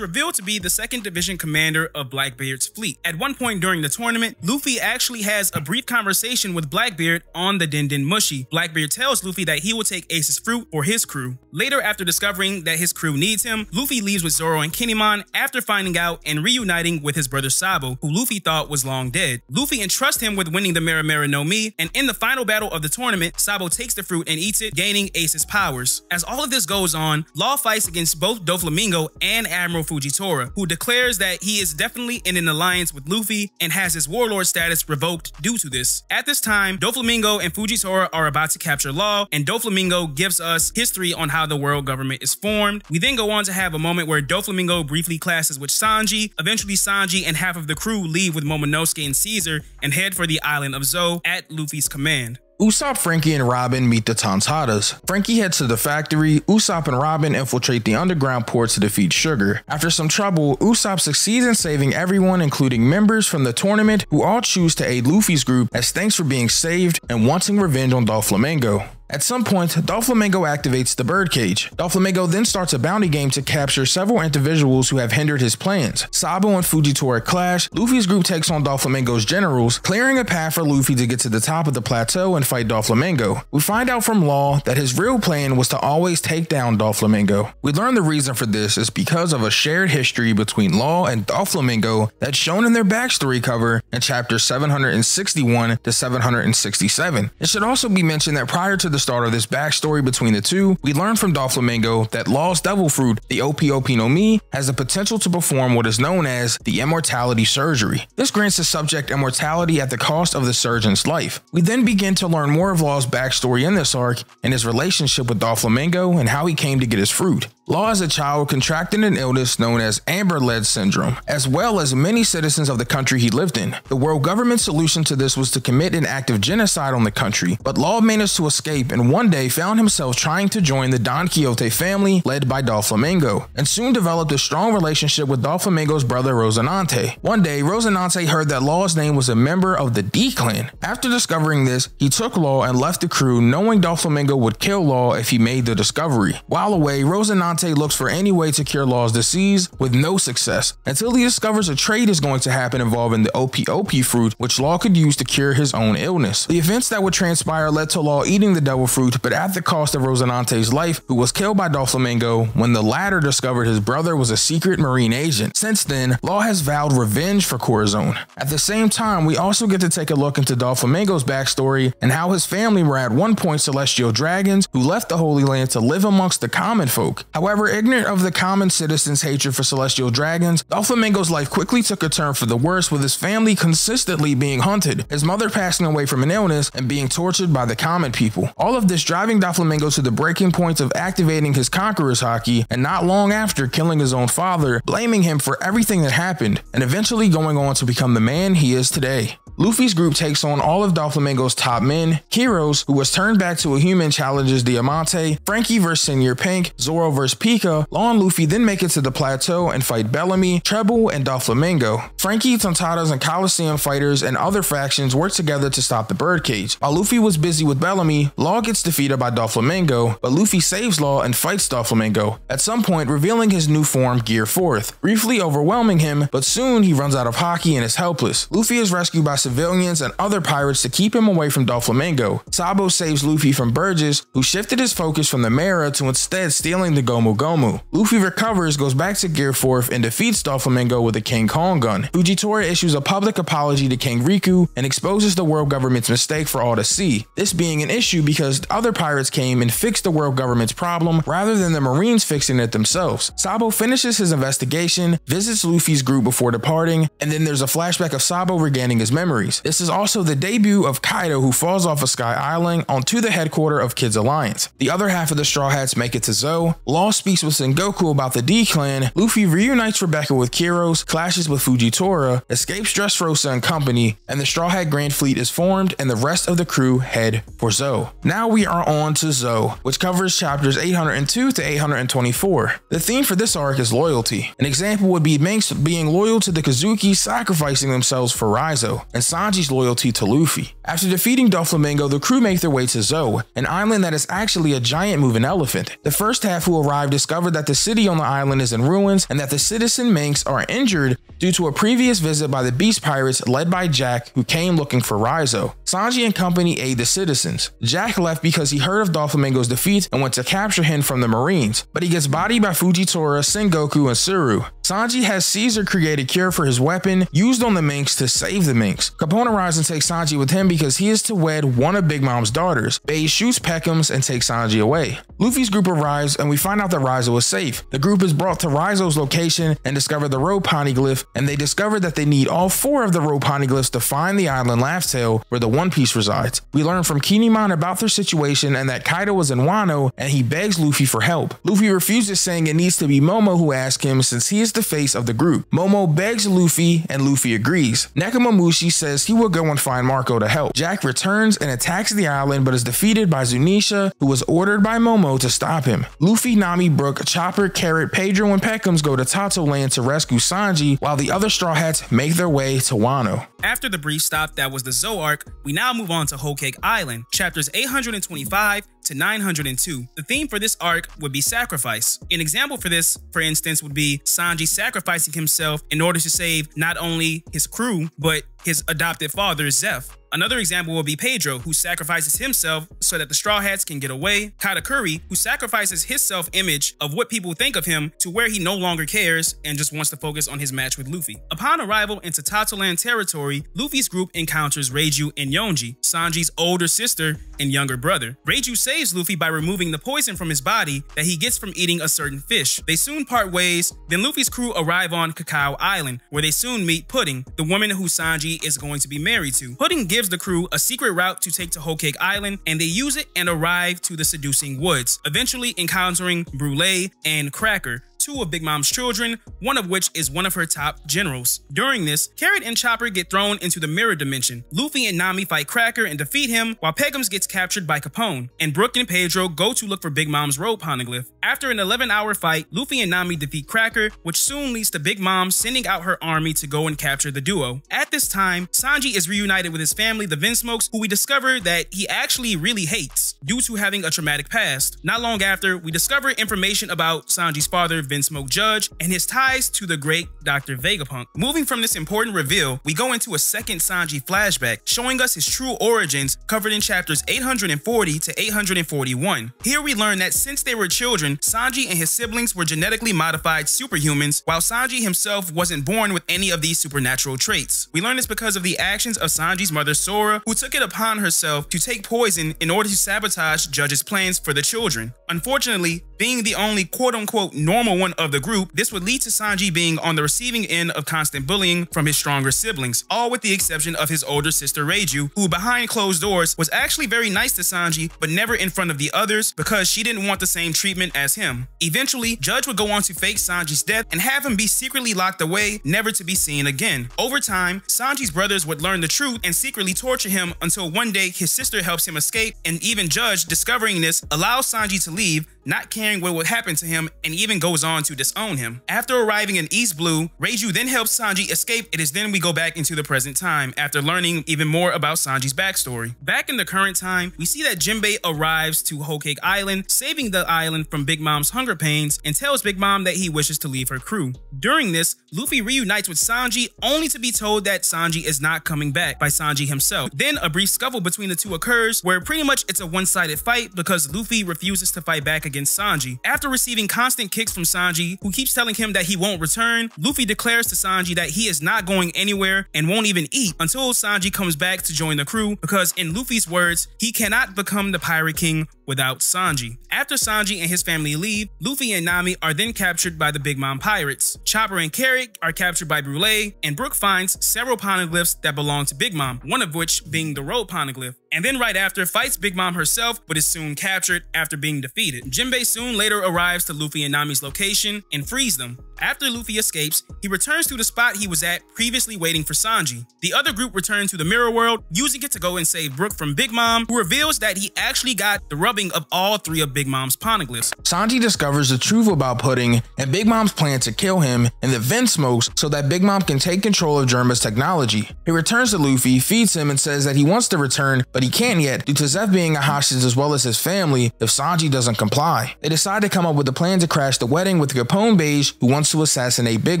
revealed to be the 2nd Division commander of Blackbeard's fleet. At one point during the tournament, Luffy actually has a brief conversation with Blackbeard on the Din Din Mushi. Blackbeard tells Luffy that he will take Ace's fruit for his crew. Later, after discovering that his crew needs him, Luffy leaves with Zoro and Kinemon after finding out and reuniting with his brother Sabo, who Luffy thought was long dead. Luffy entrusts him with winning the Mera Mera no Mi, and in the final battle of the tournament, Sabo takes the fruit and eats it, gaining Ace's powers. As all of this goes on, Law fights against both Doflamingo and Admiral Fujitora, who declares that he is definitely in an alliance with Luffy and has his warlord status revoked due to this. At this time, Doflamingo and Fujitora are about to capture Law, and Doflamingo gives us history on how the world government is formed. We then go on to have a moment where Doflamingo briefly clashes with Sanji. Eventually, Sanji and half of the crew leave with Momonosuke and Caesar and head for the island of Zou at Luffy's command. Usopp, Frankie, and Robin meet the Tontadas. Frankie heads to the factory. Usopp and Robin infiltrate the underground port to defeat Sugar. After some trouble, Usopp succeeds in saving everyone, including members from the tournament, who all choose to aid Luffy's group as thanks for being saved and wanting revenge on Doflamingo. At some point, Doflamingo activates the birdcage. Doflamingo then starts a bounty game to capture several individuals who have hindered his plans. Sabo and Fujitora clash. Luffy's group takes on Doflamingo's generals, clearing a path for Luffy to get to the top of the plateau and fight Doflamingo. We find out from Law that his real plan was to always take down Doflamingo. We learn the reason for this is because of a shared history between Law and Doflamingo that's shown in their backstory cover in chapters 761 to 767. It should also be mentioned that prior to the start of this backstory between the two, we learn from Doflamingo that Law's devil fruit, the Op no Mi, has the potential to perform what is known as the immortality surgery. This grants the subject immortality at the cost of the surgeon's life. We then begin to learn more of Law's backstory in this arc and his relationship with Doflamingo and how he came to get his fruit. Law as a child contracted an illness known as Amber-Lead syndrome, as well as many citizens of the country he lived in. The world government's solution to this was to commit an act of genocide on the country, but Law managed to escape and one day found himself trying to join the Don Quixote family led by Doflamingo, and soon developed a strong relationship with Doflamingo's brother Rosinante. One day, Rosinante heard that Law's name was a member of the D clan. After discovering this, he took Law and left the crew, knowing Doflamingo would kill Law if he made the discovery. While away, Rosinante looks for any way to cure Law's disease with no success, until he discovers a trade is going to happen involving the Op fruit, which Law could use to cure his own illness. The events that would transpire led to Law eating the devil fruit, but at the cost of Rosinante's life, who was killed by Doflamingo when the latter discovered his brother was a secret marine agent. Since then, Law has vowed revenge for Corazon. At the same time, we also get to take a look into Doflamingo's backstory and how his family were at one point celestial dragons who left the Holy Land to live amongst the common folk. However, ignorant of the common citizens' hatred for celestial dragons, Doflamingo's life quickly took a turn for the worse, with his family consistently being hunted, his mother passing away from an illness, and being tortured by the common people. All of this driving Doflamingo to the breaking point of activating his Conqueror's Haki, and not long after killing his own father, blaming him for everything that happened, and eventually going on to become the man he is today. Luffy's group takes on all of Doflamingo's top men. Kiros, who was turned back to a human, challenges Diamante. Frankie vs Senior Pink, Zoro vs Pika. Law and Luffy then make it to the plateau and fight Bellamy, Treble, and Doflamingo. Frankie, Tontadas, and Coliseum fighters and other factions work together to stop the birdcage. While Luffy was busy with Bellamy, Law gets defeated by Doflamingo, but Luffy saves Law and fights Doflamingo, at some point revealing his new form Gear 4th, briefly overwhelming him, but soon he runs out of Haki and is helpless. Luffy is rescued by civilians and other pirates to keep him away from Doflamingo. Sabo saves Luffy from Burgess, who shifted his focus from the Mera to instead stealing the Gomu Gomu. Luffy recovers, goes back to Gear 4th, and defeats Doflamingo with a King Kong gun. Fujitora issues a public apology to King Riku and exposes the world government's mistake for all to see. This being an issue because other pirates came and fixed the world government's problem rather than the Marines fixing it themselves. Sabo finishes his investigation, visits Luffy's group before departing, and then there's a flashback of Sabo regaining his memories. This is also the debut of Kaido, who falls off of Sky Island onto the headquarters of Kids Alliance. The other half of the Straw Hats make it to Zou. Law speaks with Sengoku about the D-Clan. Luffy reunites Rebecca with Kiros, clashes with Fujitora, escapes Dressrosa and company, and the Straw Hat Grand Fleet is formed and the rest of the crew head for Zou. Now we are on to Zou, which covers chapters 802 to 824. The theme for this arc is loyalty. An example would be Minks being loyal to the Kazuki, sacrificing themselves for Raizo. And and Sanji's loyalty to Luffy. After defeating Doflamingo, the crew make their way to Zou, an island that is actually a giant moving elephant. The first half who arrived discovered that the city on the island is in ruins and that the citizen Minks are injured due to a previous visit by the Beast Pirates led by Jack, who came looking for Raizo. Sanji and company aid the citizens. Jack left because he heard of Doflamingo's defeat and went to capture him from the Marines, but he gets bodied by Fujitora, Sengoku, and Syrub. Sanji has Caesar create a cure for his weapon used on the Minks to save the Minks. Capone arrives and takes Sanji with him because he is to wed one of Big Mom's daughters. Bay shoots Peckham's and takes Sanji away. Luffy's group arrives and we find out that Raizo is safe. The group is brought to Raizo's location and discover the rope poneglyph, and they discover that they need all 4 of the rope poneglyphs to find the island Laughtale where the One Piece resides. We learn from Kinemon about their situation and that Kaido is in Wano and he begs Luffy for help. Luffy refuses, saying it needs to be Momo who asks him since he is the face of the group. Momo begs Luffy and Luffy agrees. Nekomamushi says he will go and find Marco to help. Jack returns and attacks the island but is defeated by Zunisha, who was ordered by Momo to stop him. Luffy, Nami, Brook, Chopper, Carrot, Pedro, and Peckham's go to Tato Land to rescue Sanji, while the other Straw Hats make their way to Wano. After the brief stop that was the Zou arc, we now move on to Whole Cake Island, chapters 825 to 902. The theme for this arc would be sacrifice. An example for this, for instance, would be Sanji sacrificing himself in order to save not only his crew, but his adopted father, Zeph. Another example will be Pedro, who sacrifices himself so that the Straw Hats can get away. Katakuri, who sacrifices his self-image of what people think of him to where he no longer cares and just wants to focus on his match with Luffy. Upon arrival into Tatoland territory, Luffy's group encounters Reiju and Yonji, Sanji's older sister and younger brother. Reiju saves Luffy by removing the poison from his body that he gets from eating a certain fish. They soon part ways, then Luffy's crew arrive on Cacao Island, where they soon meet Pudding, the woman who Sanji is going to be married to. Pudding gives the crew a secret route to take to Whole Cake Island, and they use it and arrive to the Seducing Woods, eventually encountering Brule and Cracker, 2 of Big Mom's children, one of which is one of her top generals. During this, Carrot and Chopper get thrown into the mirror dimension. Luffy and Nami fight Cracker and defeat him, while Peckham's gets captured by Capone, and Brook and Pedro go to look for Big Mom's rope poneglyph. After an 11-hour fight, Luffy and Nami defeat Cracker, which soon leads to Big Mom sending out her army to go and capture the duo. At this time, Sanji is reunited with his family, the Vinsmokes, who we discover that he actually really hates due to having a traumatic past. Not long after, we discover information about Sanji's father, Vinsmoke Judge, and his ties to the great Dr. Vegapunk. Moving from this important reveal, we go into a second Sanji flashback, showing us his true origins, covered in chapters 840 to 841. Here we learn that since they were children, Sanji and his siblings were genetically modified superhumans, while Sanji himself wasn't born with any of these supernatural traits. We learn this because of the actions of Sanji's mother Sora, who took it upon herself to take poison in order to sabotage Judge's plans for the children. Unfortunately, being the only quote-unquote normal one of the group, this would lead to Sanji being on the receiving end of constant bullying from his stronger siblings, all with the exception of his older sister Reiju, who behind closed doors was actually very nice to Sanji, but never in front of the others because she didn't want the same treatment as him. Eventually, Judge would go on to fake Sanji's death and have him be secretly locked away, never to be seen again. Over time, Sanji's brothers would learn the truth and secretly torture him until one day his sister helps him escape, and even Judge, discovering this, allows Sanji to leave, not caring what would happen to him, and even goes on to disown him. After arriving in EdenzBlue, Reiju then helps Sanji escape. It is then we go back into the present time after learning even more about Sanji's backstory. Back in the current time, we see that Jinbei arrives to Whole Cake Island, saving the island from Big Mom's hunger pains, and tells Big Mom that he wishes to leave her crew. During this, Luffy reunites with Sanji, only to be told that Sanji is not coming back by Sanji himself. Then a brief scuffle between the two occurs, where pretty much it's a one-sided fight because Luffy refuses to fight back against Sanji. After receiving constant kicks from Sanji, who keeps telling him that he won't return, Luffy declares to Sanji that he is not going anywhere and won't even eat until Sanji comes back to join the crew, because in Luffy's words, he cannot become the Pirate King without Sanji. After Sanji and his family leave, Luffy and Nami are then captured by the Big Mom pirates. Chopper and Carrot are captured by Brule, and Brook finds several poneglyphs that belong to Big Mom, one of which being the rope poneglyph. And then right after, fights Big Mom herself, but is soon captured after being defeated. Jinbei soon later arrives to Luffy and Nami's location and frees them. After Luffy escapes, he returns to the spot he was at previously waiting for Sanji. The other group return to the mirror world, using it to go and save Brook from Big Mom, who reveals that he actually got the rubbing of all 3 of Big Mom's poneglyphs. Sanji discovers the truth about Pudding and Big Mom's plan to kill him in the vent smokes so that Big Mom can take control of Germa's technology. He returns to Luffy, feeds him, and says that he wants to return, but he can't yet due to Zeph being a hostage as well as his family if Sanji doesn't comply. They decide to come up with a plan to crash the wedding with Capone Beige, who wants to assassinate Big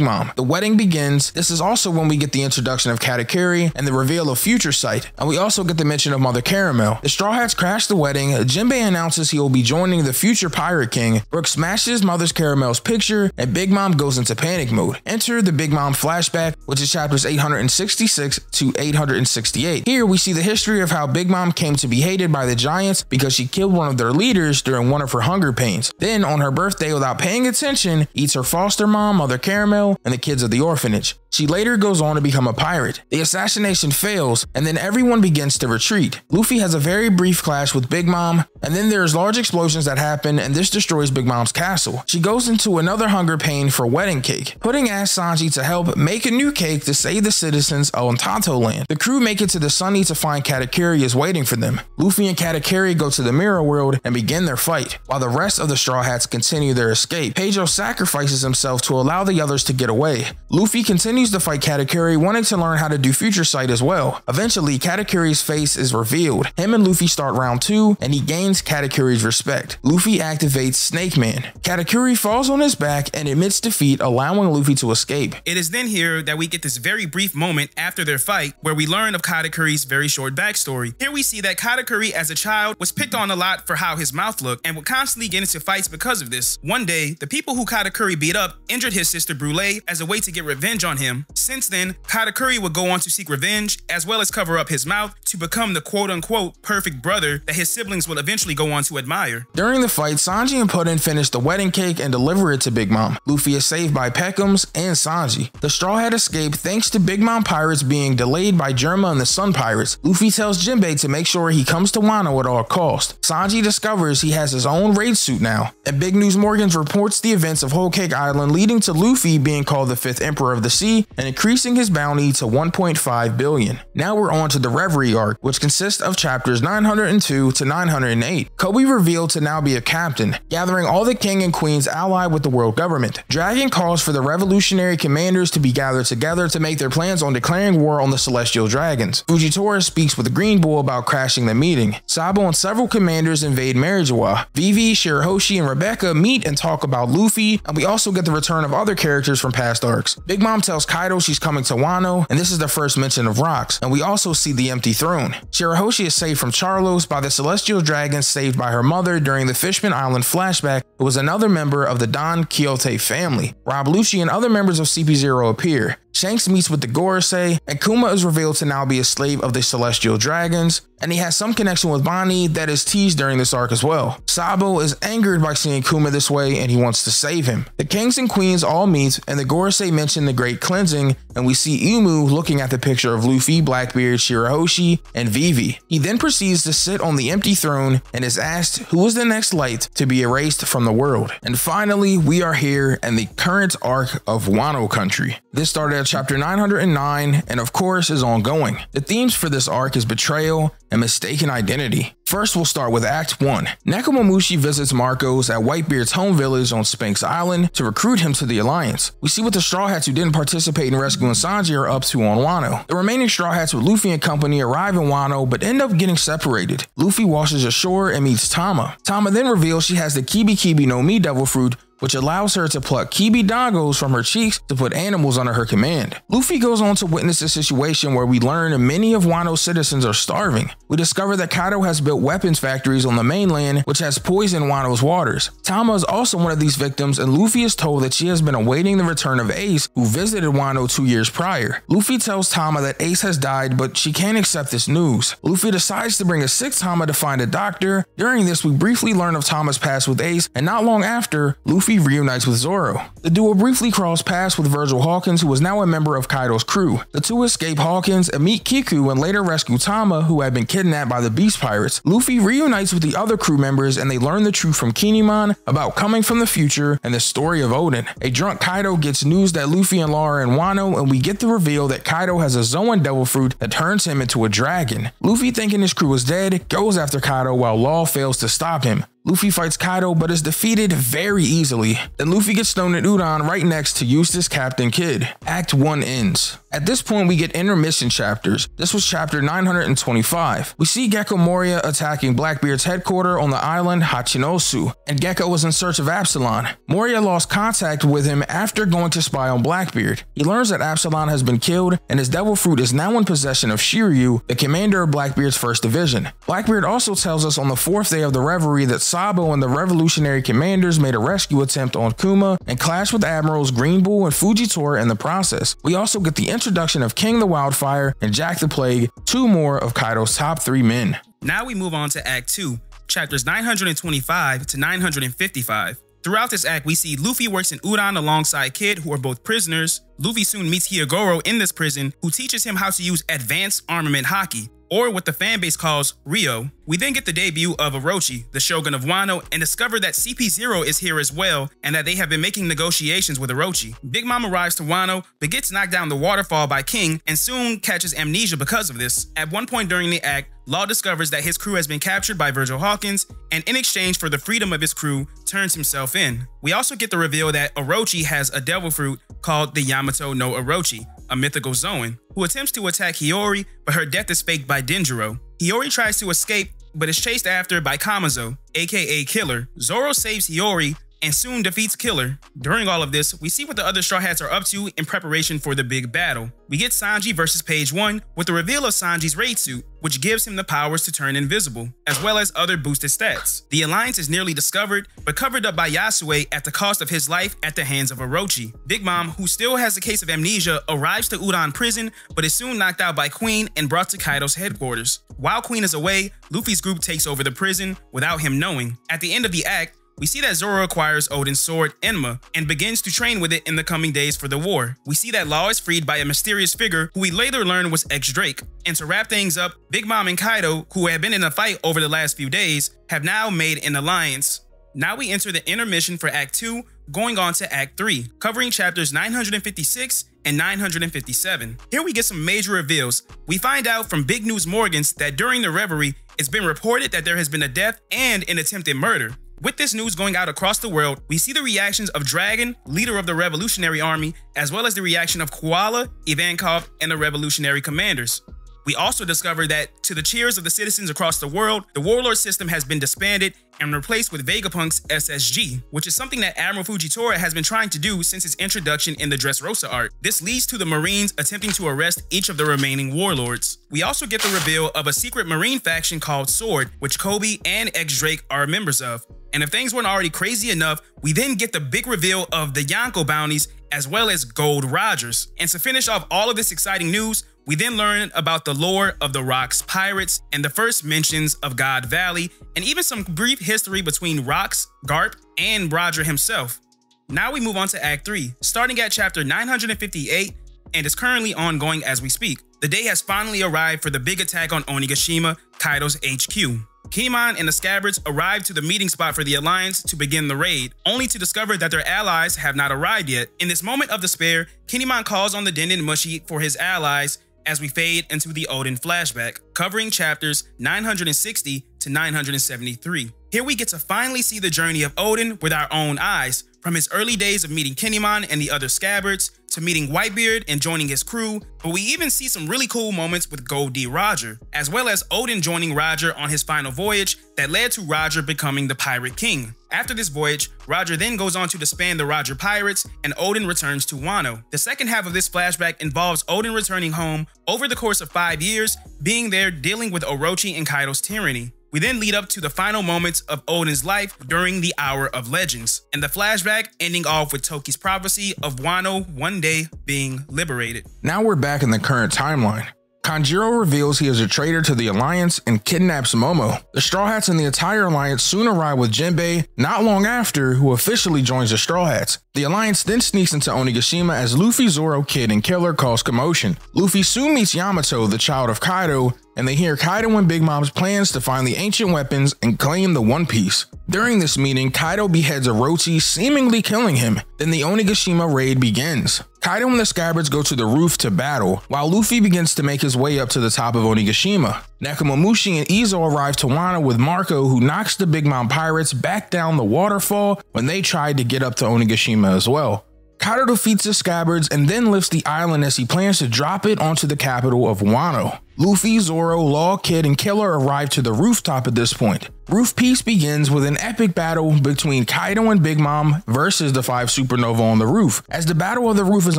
Mom. The wedding begins. This is also when we get the introduction of Katakuri and the reveal of Future Sight, and we also get the mention of Mother Caramel. The Straw Hats crash the wedding. Jinbei announces he will be joining the future Pirate King. Brook smashes Mother Caramel's picture, and Big Mom goes into panic mode. Enter the Big Mom flashback, which is chapters 866 to 868. Here we see the history of how Big Mom came to be hated by the Giants because she killed one of their leaders during one of her hunger pains. Then, on her birthday, without paying attention, eats her foster mom, Mother Caramel, and the kids of the orphanage. She later goes on to become a pirate. The assassination fails, and then everyone begins to retreat. Luffy has a very brief clash with Big Mom, and then there's large explosions that happen, and this destroys Big Mom's castle. She goes into another hunger pain for wedding cake. Pudding asks Sanji to help make a new cake to save the citizens of Ontato Land. The crew make it to the Sunny to find Katakuri is waiting for them. Luffy and Katakuri go to the mirror world and begin their fight, while the rest of the Straw Hats continue their escape. Pedro sacrifices himself to allow the others to get away. Luffy continues to fight Katakuri, wanting to learn how to do Future Sight as well. Eventually, Katakuri's face is revealed. Him and Luffy start round 2, and he gains Katakuri's respect. Luffy activates Snake Man. Katakuri falls on his back and admits defeat, allowing Luffy to escape. It is then here that we get this very brief moment after their fight, where we learn of Katakuri's very short backstory. Here we see that Katakuri as a child was picked on a lot for how his mouth looked and would constantly get into fights because of this. One day, the people who Katakuri beat up injured his sister Brûlée as a way to get revenge on him. Since then, Katakuri would go on to seek revenge, as well as cover up his mouth to become the quote-unquote perfect brother that his siblings will eventually go on to admire. During the fight, Sanji and Puddin finish the wedding cake and deliver it to Big Mom. Luffy is saved by Peckham's and Sanji. The Straw Hat escape thanks to Big Mom pirates being delayed by Germa and the Sun Pirates. Luffy tells Jinbei to make sure he comes to Wano at all costs. Sanji discovers he has his own raid suit now, and Big News Morgans reports the events of Whole Cake Island, leading to Luffy being called the 5th Emperor of the Sea and increasing his bounty to 1.5 billion. Now we're on to the Reverie Arc, which consists of chapters 902 to 908. Kobe revealed to now be a captain, gathering all the king and queens allied with the world government. Dragon calls for the revolutionary commanders to be gathered together to make their plans on declaring war on the celestial dragons. Fujitora speaks with Green Bull about crashing the meeting. Sabo and several commanders invade Marijawa. Vivi, Shirahoshi, and Rebecca meet and talk about Luffy, and we also get the return of other characters from past arcs. Big Mom tells Kaido she's coming to Wano, and this is the first mention of rocks, and we also see the empty throne. Shirahoshi is saved from Charlos by the celestial dragon saved by her mother during the Fishman Island flashback, who was another member of the Don Quixote family. Rob Lucci and other members of CP0 appear. Shanks meets with the Gorosei, and Kuma is revealed to now be a slave of the Celestial Dragons, and he has some connection with Bonnie that is teased during this arc as well. Sabo is angered by seeing Kuma this way, and he wants to save him. The kings and queens all meet, and the Gorosei mention the Great Cleansing, and we see Umu looking at the picture of Luffy, Blackbeard, Shirahoshi, and Vivi. He then proceeds to sit on the empty throne and is asked who is the next light to be erased from the world. And finally, we are here in the current arc of Wano Country. This started at chapter 909 and of course is ongoing. The themes for this arc is betrayal and mistaken identity. First, we'll start with Act 1. Nekomamushi visits Marcos at Whitebeard's home village on Sphinx Island to recruit him to the Alliance. We see what the Straw Hats who didn't participate in rescuing Sanji are up to on Wano. The remaining Straw Hats with Luffy and company arrive in Wano but end up getting separated. Luffy washes ashore and meets Tama. Tama then reveals she has the Kibi Kibi no Mi Devil Fruit, which allows her to pluck Kibi Dangos from her cheeks to put animals under her command. Luffy goes on to witness a situation where we learn many of Wano's citizens are starving. We discover that Kaido has built weapons factories on the mainland, which has poisoned Wano's waters. Tama is also one of these victims, and Luffy is told that she has been awaiting the return of Ace, who visited Wano 2 years prior. Luffy tells Tama that Ace has died, but she can't accept this news. Luffy decides to bring a sick Tama to find a doctor. During this, we briefly learn of Tama's past with Ace, and not long after, Luffy Luffy reunites with Zoro. The duo briefly cross paths with Virgil Hawkins, who is now a member of Kaido's crew. The two escape Hawkins and meet Kiku and later rescue Tama, who had been kidnapped by the Beast Pirates. Luffy reunites with the other crew members and they learn the truth from Kinemon about coming from the future and the story of Oden. A drunk Kaido gets news that Luffy and Law are in Wano, and we get the reveal that Kaido has a Zoan devil fruit that turns him into a dragon. Luffy, thinking his crew is dead, goes after Kaido while Law fails to stop him. Luffy fights Kaido but is defeated very easily. Then Luffy gets thrown in Udon right next to Eustace Captain Kidd. Act 1 ends. At this point we get intermission chapters. This was chapter 925. We see Gecko Moria attacking Blackbeard's headquarters on the island Hachinosu, and Gecko was in search of Absalom. Moria lost contact with him after going to spy on Blackbeard. He learns that Absalom has been killed and his devil fruit is now in possession of Shiryu, the commander of Blackbeard's 1st Division. Blackbeard also tells us on the 4th day of the Reverie that Sabo and the revolutionary commanders made a rescue attempt on Kuma and clashed with Admirals Green Bull and Fujitora in the process. We also get the introduction of King the Wildfire and Jack the Plague, 2 more of Kaido's top 3 men. Now we move on to Act 2, chapters 925 to 955. Throughout this act, we see Luffy works in Udon alongside Kid, who are both prisoners. Luffy soon meets Hyogoro in this prison, who teaches him how to use advanced armament haki, or what the fanbase calls Rio. We then get the debut of Orochi, the Shogun of Wano, and discover that CP0 is here as well, and that they have been making negotiations with Orochi. Big Mom arrives to Wano, but gets knocked down the waterfall by King, and soon catches amnesia because of this. At one point during the act, Law discovers that his crew has been captured by Virgil Hawkins, and in exchange for the freedom of his crew, turns himself in. We also get the reveal that Orochi has a devil fruit called the Yamato no Orochi, a mythical Zoan, who attempts to attack Hiyori, but her death is faked by Denjiro. Hiyori tries to escape, but is chased after by Kamazo, aka Killer. Zoro saves Hiyori and soon defeats Killer. During all of this, we see what the other Straw Hats are up to in preparation for the big battle. We get Sanji versus Page 1 with the reveal of Sanji's raid suit, which gives him the powers to turn invisible, as well as other boosted stats. The Alliance is nearly discovered, but covered up by Yasue at the cost of his life at the hands of Orochi. Big Mom, who still has a case of amnesia, arrives to Udon prison, but is soon knocked out by Queen and brought to Kaido's headquarters. While Queen is away, Luffy's group takes over the prison without him knowing. At the end of the act, we see that Zoro acquires Oden's sword, Enma, and begins to train with it in the coming days for the war. We see that Law is freed by a mysterious figure who we later learn was X-Drake. And to wrap things up, Big Mom and Kaido, who have been in a fight over the last few days, have now made an alliance. Now we enter the intermission for Act 2, going on to Act 3, covering chapters 956 and 957. Here we get some major reveals. We find out from Big News Morgans that during the Reverie, it's been reported that there has been a death and an attempted murder. With this news going out across the world, we see the reactions of Dragon, leader of the Revolutionary Army, as well as the reaction of Koala, Ivankov, and the Revolutionary Commanders. We also discover that, to the cheers of the citizens across the world, the Warlord system has been disbanded and replaced with Vegapunk's SSG, which is something that Admiral Fujitora has been trying to do since its introduction in the Dressrosa arc. This leads to the Marines attempting to arrest each of the remaining warlords. We also get the reveal of a secret Marine faction called Sword, which Kobe and X-Drake are members of. And if things weren't already crazy enough, we then get the big reveal of the Yonko bounties as well as Gold Rogers. And to finish off all of this exciting news, we then learn about the lore of the Rocks pirates and the first mentions of God Valley, and even some brief history between Rocks, Garp, and Roger himself. Now we move on to Act 3, starting at chapter 958, and is currently ongoing as we speak. The day has finally arrived for the big attack on Onigashima, Kaido's HQ. Kinemon and the Scabbards arrive to the meeting spot for the Alliance to begin the raid, only to discover that their allies have not arrived yet. In this moment of despair, Kinemon calls on the Denden Mushi for his allies as we fade into the Oden flashback, covering chapters 960 to 973. Here we get to finally see the journey of Oden with our own eyes, from his early days of meeting Kinemon and the other Scabbards, to meeting Whitebeard and joining his crew, but we even see some really cool moments with Gold D. Roger, as well as Oden joining Roger on his final voyage that led to Roger becoming the Pirate King. After this voyage, Roger then goes on to disband the Roger Pirates, and Oden returns to Wano. The second half of this flashback involves Oden returning home over the course of 5 years, being there dealing with Orochi and Kaido's tyranny. We then lead up to the final moments of Oden's life during the Hour of Legends, and the flashback ending off with Toki's prophecy of Wano one day being liberated. Now we're back in the current timeline. Kanjiro reveals he is a traitor to the Alliance and kidnaps Momo. The Straw Hats and the entire Alliance soon arrive with Jinbei not long after, who officially joins the Straw Hats. The Alliance then sneaks into Onigashima as Luffy, Zoro, Kid, and Killer cause commotion. Luffy soon meets Yamato, the child of Kaido, and they hear Kaido and Big Mom's plans to find the ancient weapons and claim the One Piece. During this meeting, Kaido beheads Orochi, seemingly killing him. Then the Onigashima raid begins. Kaido and the Scabbards go to the roof to battle, while Luffy begins to make his way up to the top of Onigashima. Nekomamushi and Izo arrive to Wano with Marco, who knocks the Big Mom pirates back down the waterfall when they tried to get up to Onigashima as well. Kaido defeats the Scabbards and then lifts the island as he plans to drop it onto the capital of Wano. Luffy, Zoro, Law, Kid, and Killer arrive to the rooftop at this point. Roof Peace begins with an epic battle between Kaido and Big Mom versus the 5 Supernova on the roof. As the Battle of the Roof is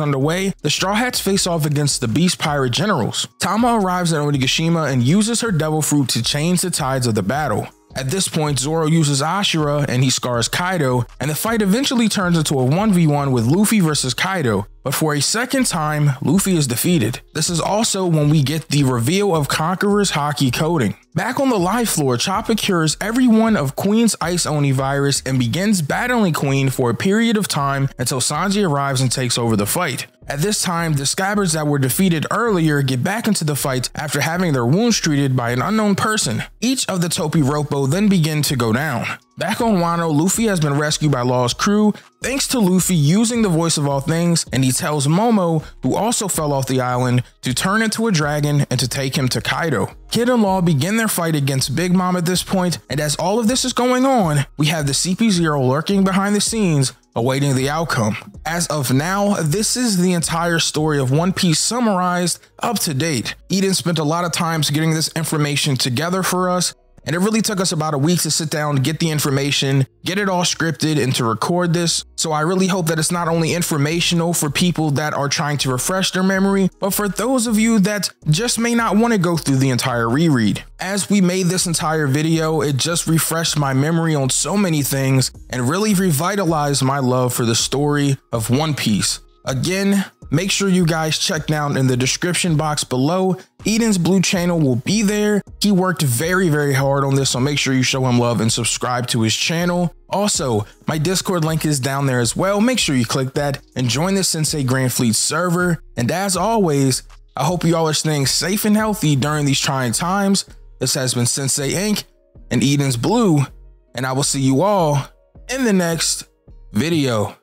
underway, the Straw Hats face off against the Beast Pirate Generals. Tama arrives at Onigashima and uses her Devil Fruit to change the tides of the battle. At this point, Zoro uses Ashura and he scars Kaido, and the fight eventually turns into a 1v1 with Luffy versus Kaido, but for a second time, Luffy is defeated. This is also when we get the reveal of Conqueror's Haki coding. Back on the live floor, Chopper cures everyone of Queen's Ice Oni virus and begins battling Queen for a period of time until Sanji arrives and takes over the fight. At this time, the Scabbards that were defeated earlier get back into the fight after having their wounds treated by an unknown person. Each of the Topi Roppo then begin to go down. Back on Wano, Luffy has been rescued by Law's crew thanks to Luffy using the voice of all things, and he tells Momo, who also fell off the island, to turn into a dragon and to take him to Kaido. Kid and Law begin their fight against Big Mom at this point, and as all of this is going on, we have the CP0 lurking behind the scenes, awaiting the outcome. As of now, this is the entire story of One Piece summarized up to date. Eden spent a lot of time getting this information together for us, and it really took us about a week to sit down, get the information, get it all scripted, and to record this. So I really hope that it's not only informational for people that are trying to refresh their memory, but for those of you that just may not want to go through the entire reread. As we made this entire video, it just refreshed my memory on so many things and really revitalized my love for the story of One Piece. Again, make sure you guys check down in the description box below. EdenzBlue channel will be there. He worked very hard on this, so make sure you show him love and subscribe to his channel. Also, my Discord link is down there as well. Make sure you click that and join the Synsei Grand Fleet server. And as always, I hope you all are staying safe and healthy during these trying times. This has been Synsei Inc. and EdenzBlue, and I will see you all in the next video.